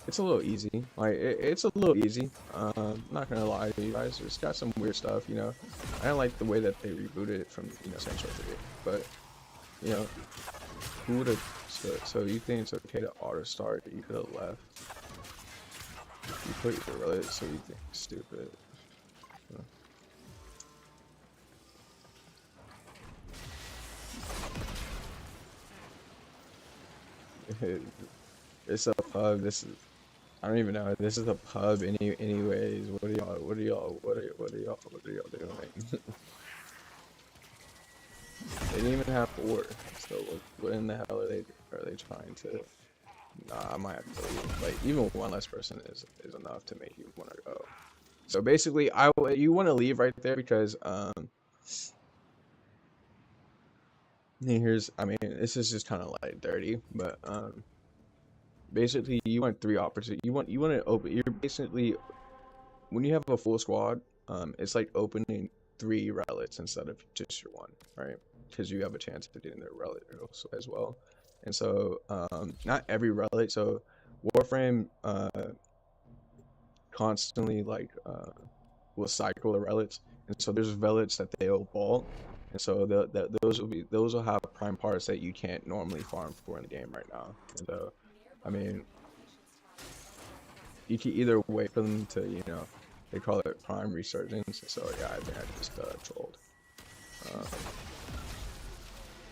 it's a little easy. Like, it's a little easy. Not gonna lie to you guys, it's got some weird stuff, you know. I don't like the way that they rebooted it from, you know, Saints Row 3, but you know, who would have? So you think it's okay to auto start? You could have left. You put your relic, so you think it's stupid. It's a pub. This is, I don't even know. This is a pub. Anyways, what are y'all doing? They didn't even have 4. So what in the hell are they trying to? Nah, I might have to leave. Like, even one less person is enough to make you want to go. So basically, you want to leave right there because here's, I mean, this is just kind of like dirty, but basically you want 3 opposite. You want to open. You're basically, when you have a full squad, it's like opening 3 relics instead of just your 1, right? Because you have a chance of getting their relic as well. And so not every relic. So Warframe constantly like will cycle the relics, and so there's relics that they'll vault, and so those will have prime parts that you can't normally farm for in the game right now. And so, I mean, you can either wait for them to, you know, they call it prime resurgence. So yeah, I think I just trolled.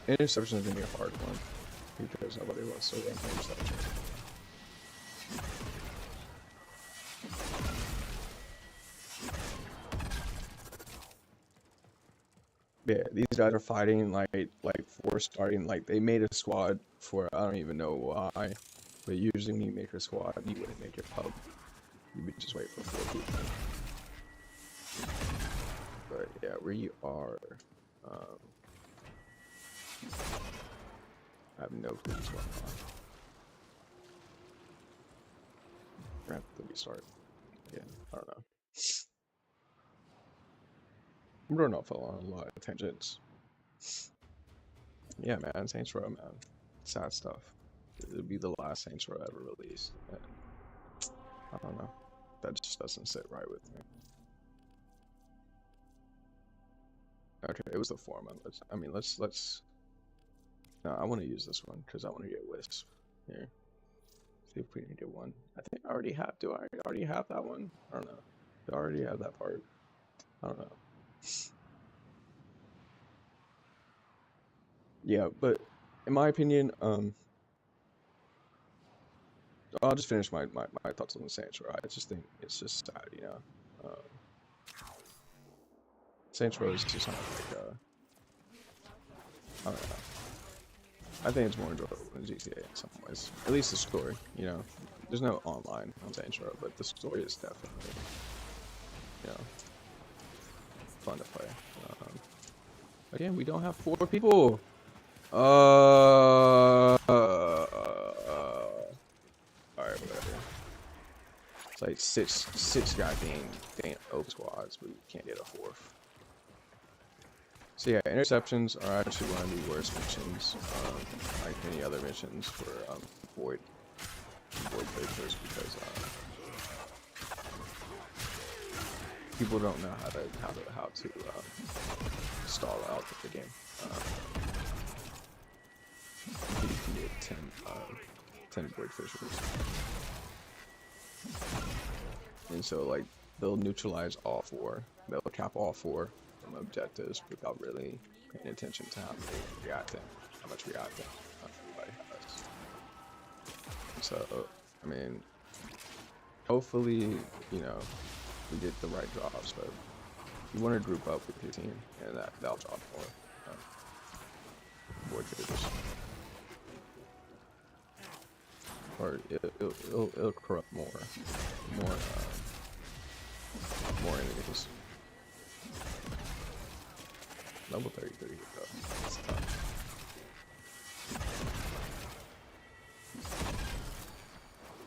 Interception is gonna be a hard one because nobody wants to run interception. Yeah, these guys are fighting like for starting. Like, they made a squad for, I don't even know why, but usually when you make a squad, you wouldn't make your pub. You would just wait for 4 people. But yeah, where you are, I have no clue what's going on. We're gonna have to restart. Yeah, I don't know. I'm going off on a lot of tangents. Yeah, man, Saints Row, man. Sad stuff. It'll be the last Saints Row ever released. And I don't know. That just doesn't sit right with me. Okay, it was the foreman. Let's. No, I want to use this one because I want to get Wisp. Here. See if we can get one. I think I already have. Do I already have that one? I don't know. Do I already have that part? I don't know. Yeah, but in my opinion, I'll just finish my thoughts on the Saints Row. I just think it's just sad, you know. Saints Row is just kind of like, I don't know. I think it's more enjoyable than GTA in some ways. At least the story, you know. There's no online on Saints Row, but the story is definitely, you know, fun to play. Again, we don't have 4 people. Alright, whatever. It's like six goddamn open squads, but we can't get a 4th. So yeah, interceptions are actually one of the worst missions, like any other missions for void breakers, because people don't know how to stall out the game. You can get 10 void fissures, and so like they'll neutralize all 4. They'll cap all 4 from objectives without really paying attention to how much reacting everybody has. And so I mean, hopefully, you know, we get the right drops, but you want to group up with your team, and that'll drop more. More traders. Or it'll corrupt more enemies. Level 33 though. That's tough.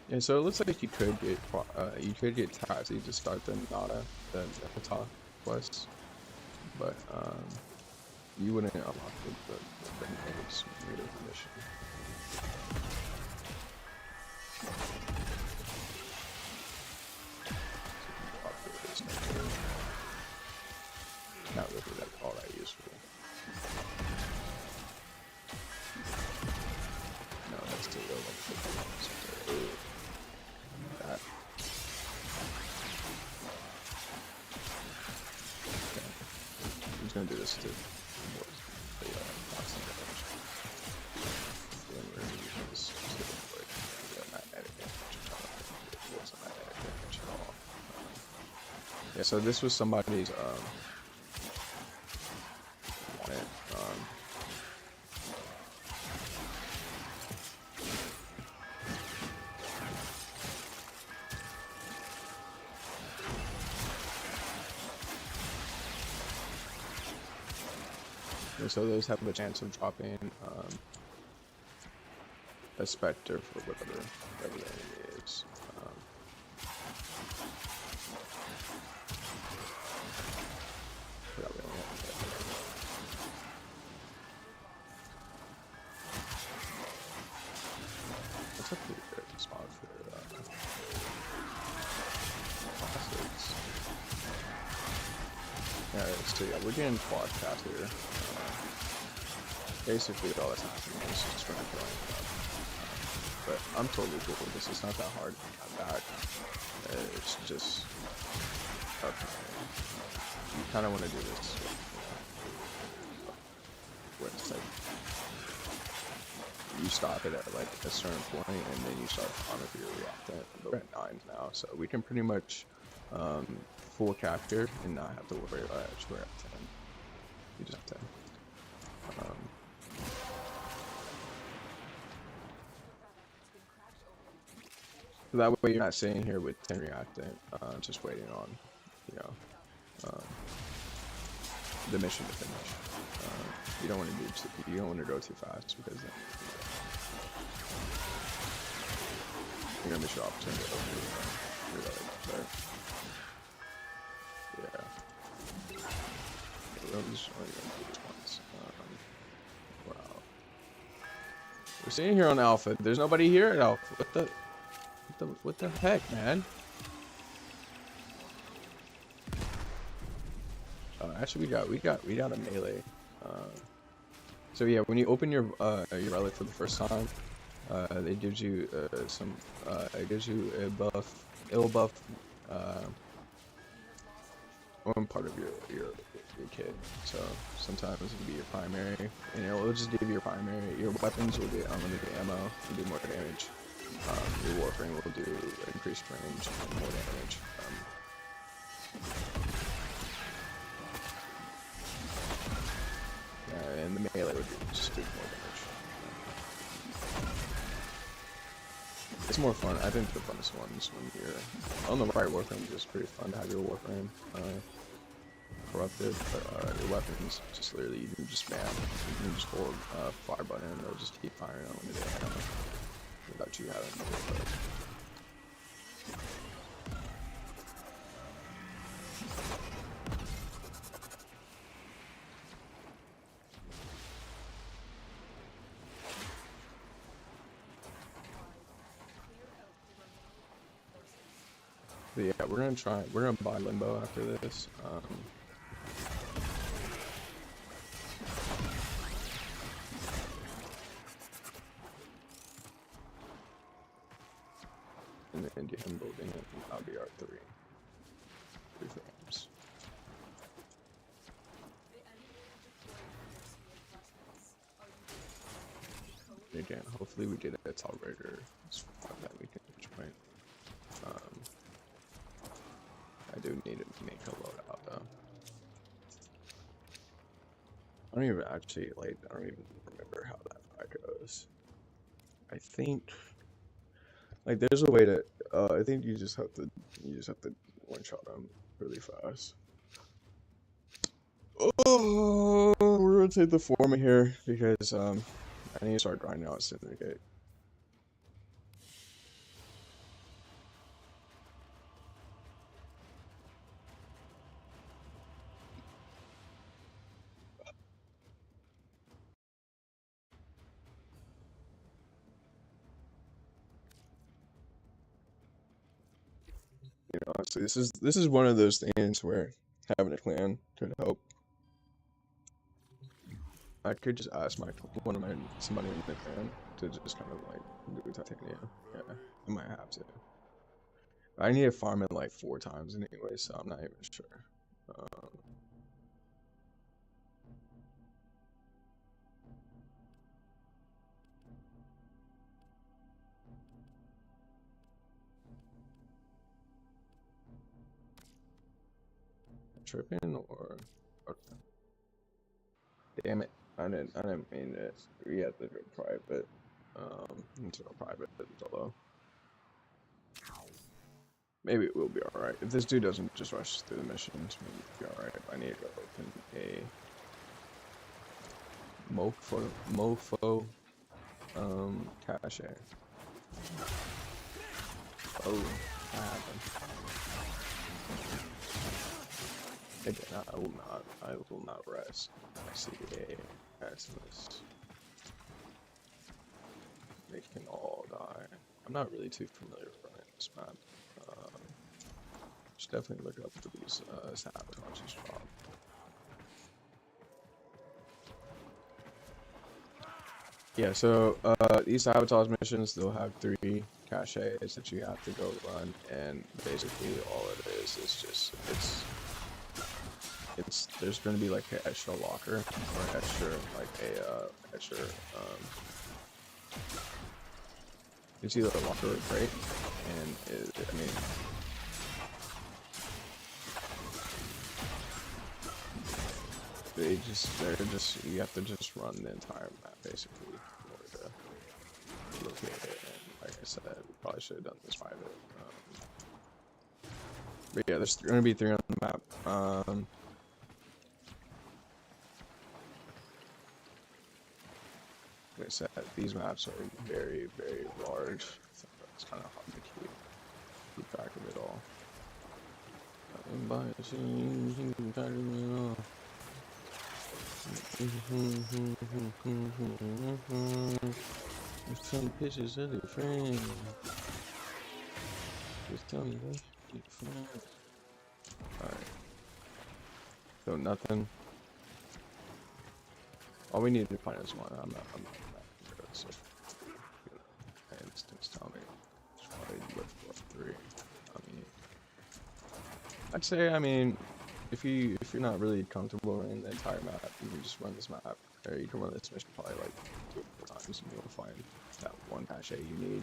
Yeah, so it looks like you could get Tazi to start the Nada, the Nepeta quest, but you wouldn't unlock the next mission. Not really like all that useful. No, that's too low. That. Okay. I'm just gonna do this to avoid the toxin damage. Then we're gonna use this to avoid the magnetic damage. It wasn't magnetic damage at all. Yeah, so this was somebody's so those have a chance of dropping a Spectre for whatever the enemy is. That's a pretty good spot for plastics. Yeah, so yeah, we're getting quad cast here. Basically all that's happening is just trying to kill him. But I'm totally cool with this. It's not that hard. Not bad. It's just okay. You kind of want to do this where it's like you stop it at like a certain point and then you start farming for your reactant. But we're at 9 now, so we can pretty much full capture and not have to worry about it. We're at 10. You just have 10. That way you're not sitting here with 10 reactant, just waiting on, you know, the mission to finish. You don't want to go too fast because then you're gonna miss your opportunity to reload. But yeah, we're just only gonna do this once. Wow, we're sitting here on Alpha. There's nobody here at Alpha. What the heck, man? Actually, we got a melee. So yeah, when you open your relic for the first time, it gives you it gives you a buff, ill buff, one part of your kit. So sometimes it can be your primary, and it'll just give you your primary. Your weapons will get unlimited ammo and do more damage. Your Warframe will do increased range and more damage. And the melee would just do more damage. It's more fun. I think the funnest ones when you're on the right Warframe is just pretty fun to have your Warframe corrupted, but your weapons just literally you can just spam. You can just hold fire button and it'll just keep firing unlimited ammo. Without you having to reload. But yeah, we're gonna buy Limbo after this. And then get him building it, and that'll be our 3 frames. And again, hopefully we get a tolerator that we can need to make a loadout though. I don't even actually like. I don't even remember how that fight goes. I think like there's a way to. I think you just have to one shot them really fast. Oh, we're gonna take the Foreman here because I need to start grinding out Syndicate. You know, honestly, this is one of those things where having a clan could help. I could just ask somebody in the clan to just kind of like do titanium. Yeah, I might have to. I need to farm it like 4 times anyway, so I'm not even sure. Tripping or okay. Damn it! I didn't mean it. We had to go private. Into a private solo. Maybe it will be alright. If this dude doesn't just rush through the missions, maybe it'll be alright. I need to go open a mofo cache. Oh, that happened. Again, I will not rest. I see a Maximus. They can all die. I'm not really too familiar with running this map. Should definitely look up for these sabotages drop. Yeah, so these sabotage missions, they'll have 3 caches that you have to go run, and basically all it is just there's going to be like an extra locker or extra it's either a locker or a crate, and I mean, they're just you have to just run the entire map basically in order to locate it. And like I said, we probably should have done this private. But yeah, there's going to be 3 on the map. Like I said, these maps are very, very large, so it's kind of hard to keep track of it all. Just tell me pictures of your friend. Just tell me what your friend. Alright. So nothing. All we need to find is one. I'm not good, so my instincts tell me just probably look for 3. I mean, I'd say, I mean, if you're not really comfortable running the entire map, you can just run this map, or you can run this mission probably like 2 or 4 times, and you'll find that one cache you need.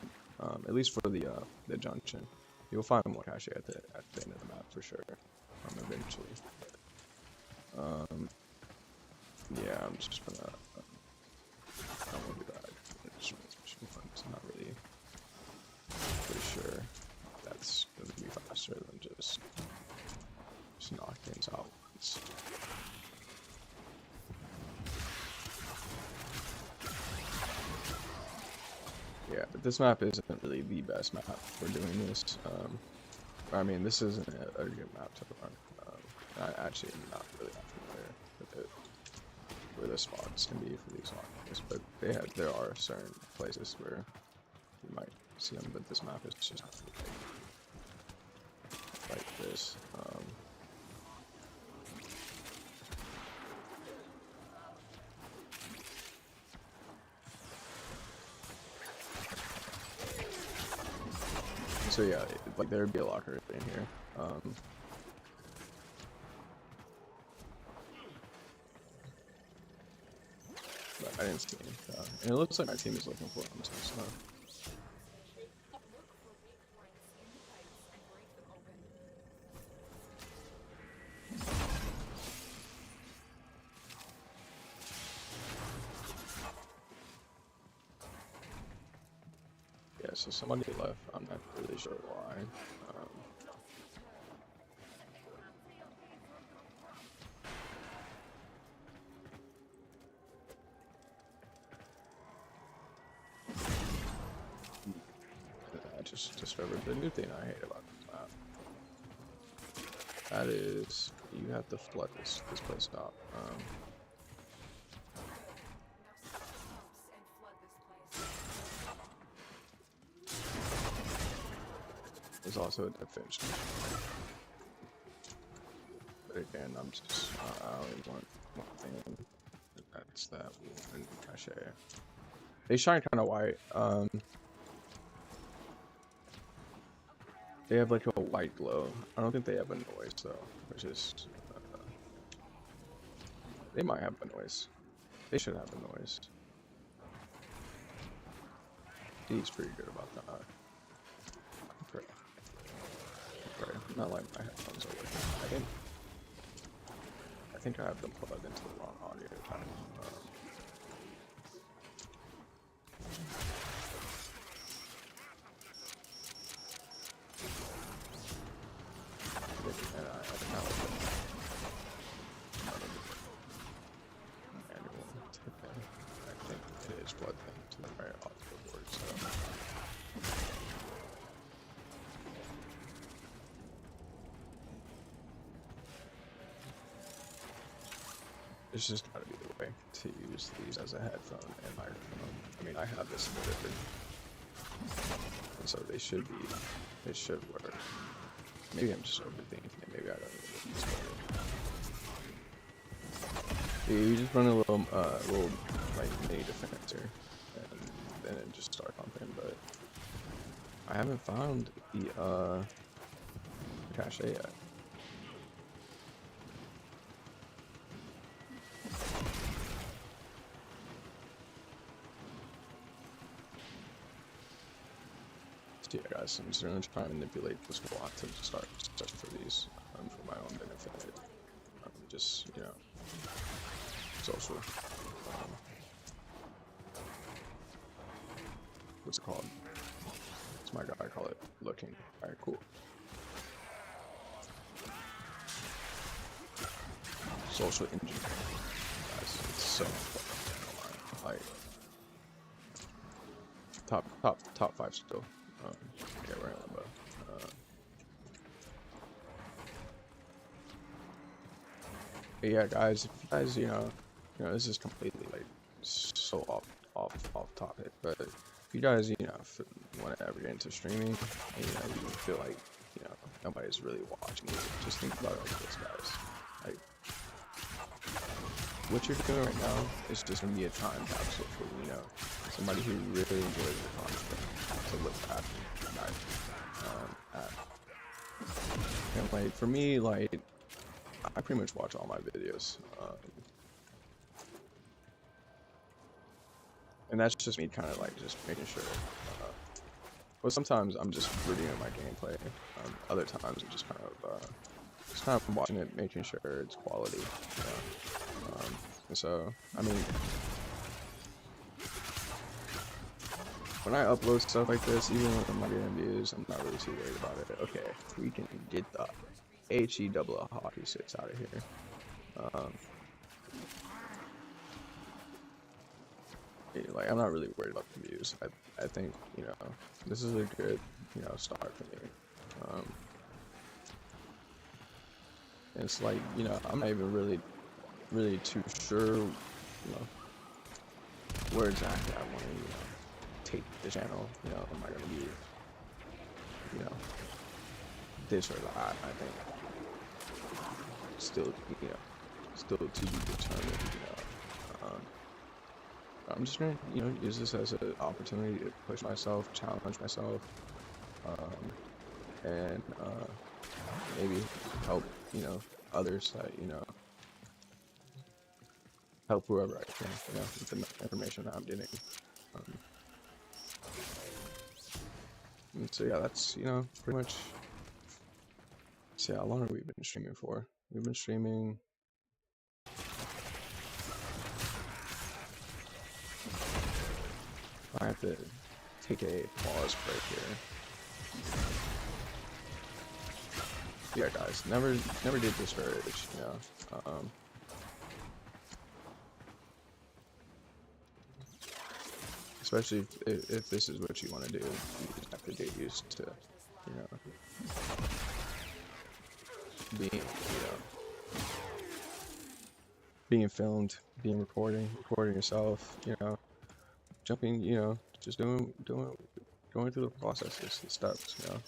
At least for the junction, you'll find one cache at the end of the map for sure. Eventually. Yeah, I'm just gonna. I don't want to do that. Just run this mission once. I'm not really pretty sure that's gonna be faster than just knock things out once. Yeah, but this map isn't really the best map for doing this. I mean, this isn't a good map to run. I actually am not really that familiar with it, where the spots can be for these lockers, but there are certain places where you might see them, but this map is just not like this. So yeah, like there would be a locker in here. But I didn't see any. And it looks like my team is looking for them, so. so somebody left. I'm not really sure why. I just discovered the new thing I hate about this map. That is, you have to flood this place out. There's also a defense. But again, I'm just, I only want one thing. That's that one cache. They shine kind of white. They have like a white glow. I don't think they have a noise though, which is, they might have a noise. They should have a noise. He's pretty good about that. Okay. Okay. Not like my headphones are working. I think I have them plugged into the wrong audio type. It's just gotta be the way to use these as a headphone and microphone. I mean, I have this delivered, and so they should work. Maybe I'm just overthinking it. Maybe I don't even use it. Yeah, you just run a little like mini defender, and then it just start pumping. But I haven't found the cache yet. Yeah, guys, I'm just going to try and manipulate this wall to start searching for these for my own benefit. Just, you know, social. What's it called? It's my guy, I call it looking. Alright, cool. Social engineering. Guys, it's so fun. Like, top 5 still. Yeah, right on, but yeah, guys, if you guys, you know, this is completely like so off topic, but if you guys, you know, want to ever get into streaming, and, you know, you feel like, you know, nobody's really watching you, just think about it like this, guys. Like, what you're doing right now is just gonna be a time capsule for, you know, somebody who really enjoys your content to look back at. And like for me, like I pretty much watch all my videos, and that's just me kind of like just making sure. Well, sometimes I'm just reviewing my gameplay. Other times I'm just kind of watching it, making sure it's quality. You know? And so, I mean, when I upload stuff like this, even when I'm not getting views, I'm not really too worried about it. Okay, we can get the HE double hockey sticks out of here. Like, I'm not really worried about the views. I think, you know, this is a good, you know, start for me. And it's like, you know, I'm not even really too sure, you know, where exactly I want to, you know, take the channel. You know, am I gonna be, you know, this or that? I think still, you know, still to be determined. You know, I'm just gonna, you know, use this as an opportunity to push myself, challenge myself, and maybe help, you know, others that, you know, help whoever I can, you know, with the information that I'm getting. And so yeah, that's, you know, pretty much. So yeah, how long have we been streaming for? We've been streaming. I have to take a pause break here. Yeah, guys, never did discourage, you know. Especially if this is what you want to do, you just have to get used to, you know, being filmed, being recording yourself, you know, jumping, you know, just going through the processes, the steps, you know.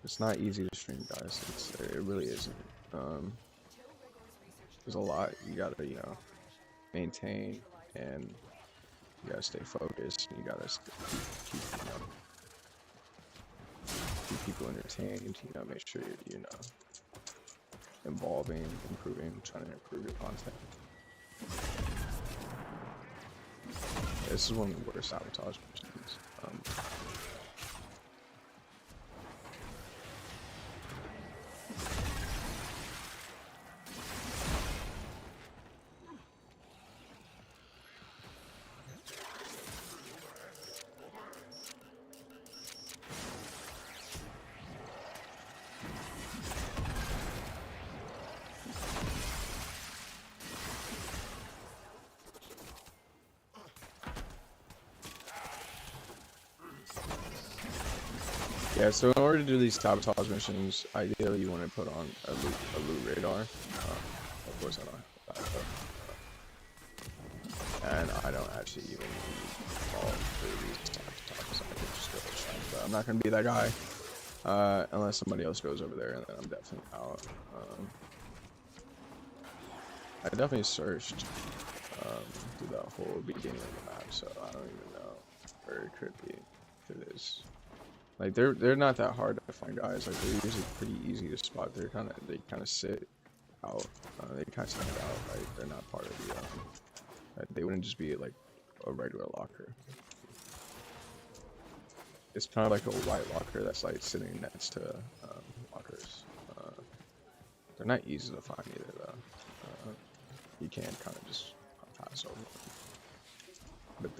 It's not easy to stream, guys. It really isn't. There's a lot you gotta, you know, maintain, and you gotta stay focused. You gotta keep, you know, keep people entertained. You know, make sure you're, you know, evolving, improving, trying to improve your content. This is one of the worst sabotage missions. Yeah, so in order to do these sabotage missions, ideally you want to put on a loot radar. Of course I don't have that, and I don't actually even need all of these sabotages. I can just go straight, but I'm not going to be that guy unless somebody else goes over there, and then I'm definitely out. I definitely searched through that whole beginning of the map, so I don't even know where it could be if it is. Like they're not that hard to find, guys. Like they're usually pretty easy to spot. They kind of sit out. They kind of stand out. Like they're not part of the. They wouldn't just be like a regular locker. It's kind of like a white locker that's like sitting next to lockers. They're not easy to find either, though. You can kind of just pass over them. But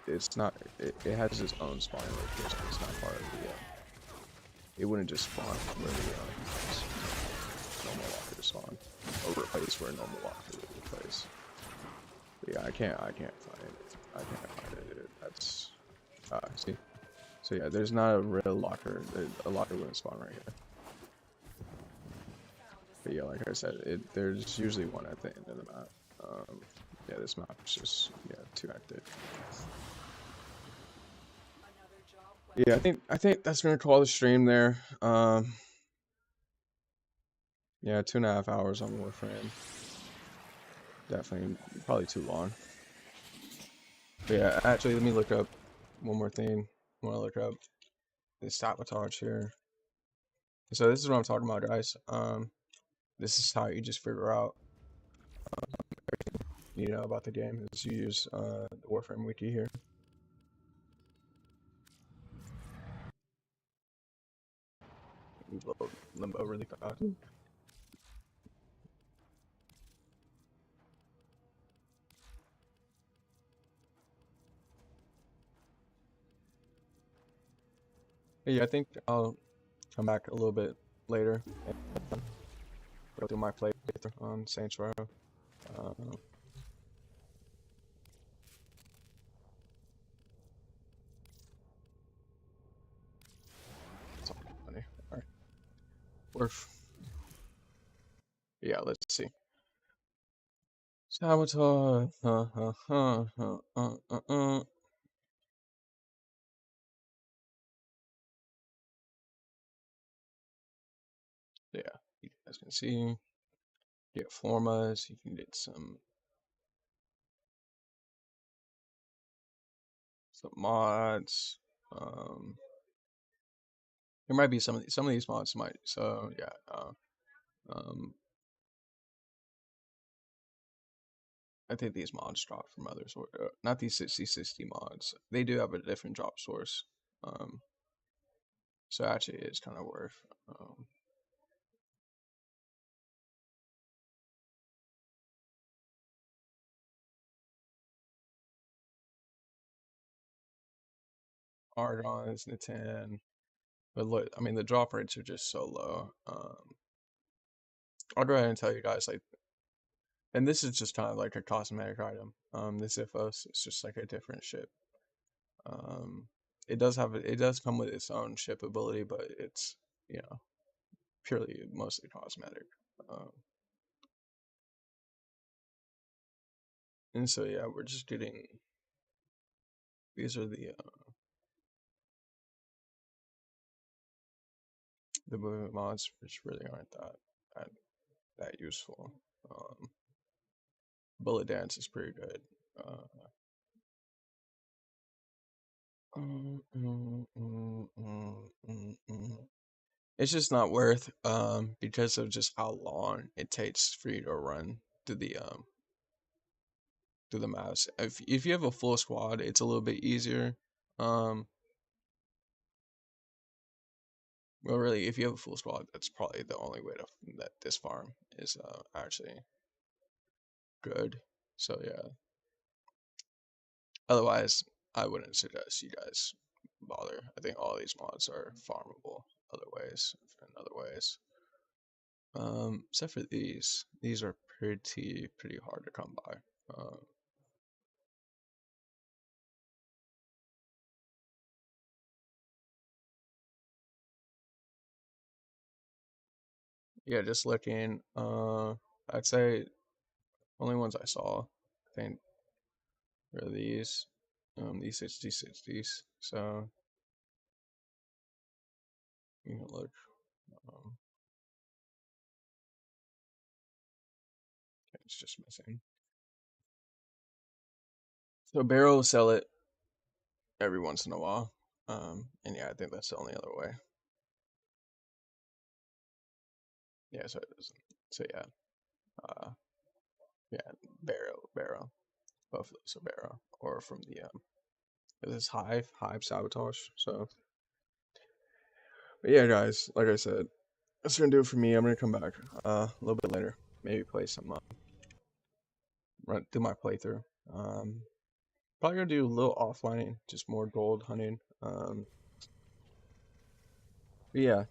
it's not, it has its own spawning location. It's not part of the, it wouldn't just spawn where the normal lockers spawn, or replace where normal lockers would replace. But yeah, I can't find it. I can't find it. That's, see? So yeah, there's not a real locker. A locker wouldn't spawn right here. But yeah, like I said, there's usually one at the end of the map. Yeah, this map is just, yeah, too hectic. Yeah, I think that's gonna call the stream there. Yeah, 2.5 hours on Warframe. Definitely, probably too long. But yeah, actually, let me look up one more thing. I want to look up the sabotage here. So this is what I'm talking about, guys. This is how you just figure out, you know, about the game. Is you use the Warframe wiki here. Load Limbo really fast. Yeah, I think I'll come back a little bit later and go through my playthrough on Saints Row. It's all funny. All right, yeah, let's see. Sabotage. Yeah, you guys can see. Get formas. You can get some mods. There might be some of these mods might. So yeah. I think these mods drop from others, or not these 60/60 mods. They do have a different drop source. So actually, it's kind of worth. Argons, Natan. But look, I mean, the drop rates are just so low. I'll go ahead and tell you guys, like, and this is just kind of like a cosmetic item. This Iphos is just like a different ship. It does come with its own ship ability, but it's, you know, purely mostly cosmetic. And so yeah, we're just getting, these are the movement mods, which really aren't that, that useful. Bullet Dance is pretty good. It's just not worth because of just how long it takes for you to run through the maps. If you have a full squad, it's a little bit easier. Well, really, if you have a full squad, that's probably the only way to that this farm is actually good. So yeah. Otherwise, I wouldn't suggest you guys bother. I think all these mods are farmable other ways, in other ways. Except for these. These are pretty hard to come by. Yeah, just looking. I'd say only ones I saw, I think, are these 60/60s. So you can look. Um, it's just missing. So Barrel will sell it every once in a while. And yeah, I think that's the only other way. Yeah, so it doesn't. So yeah, yeah, Barrel. Both of those are Barrel, or from the this is Hive Sabotage. So, but yeah, guys, like I said, that's gonna do it for me. I'm gonna come back a little bit later, maybe play some run do my playthrough. Probably gonna do a little offlining, just more gold hunting. But yeah,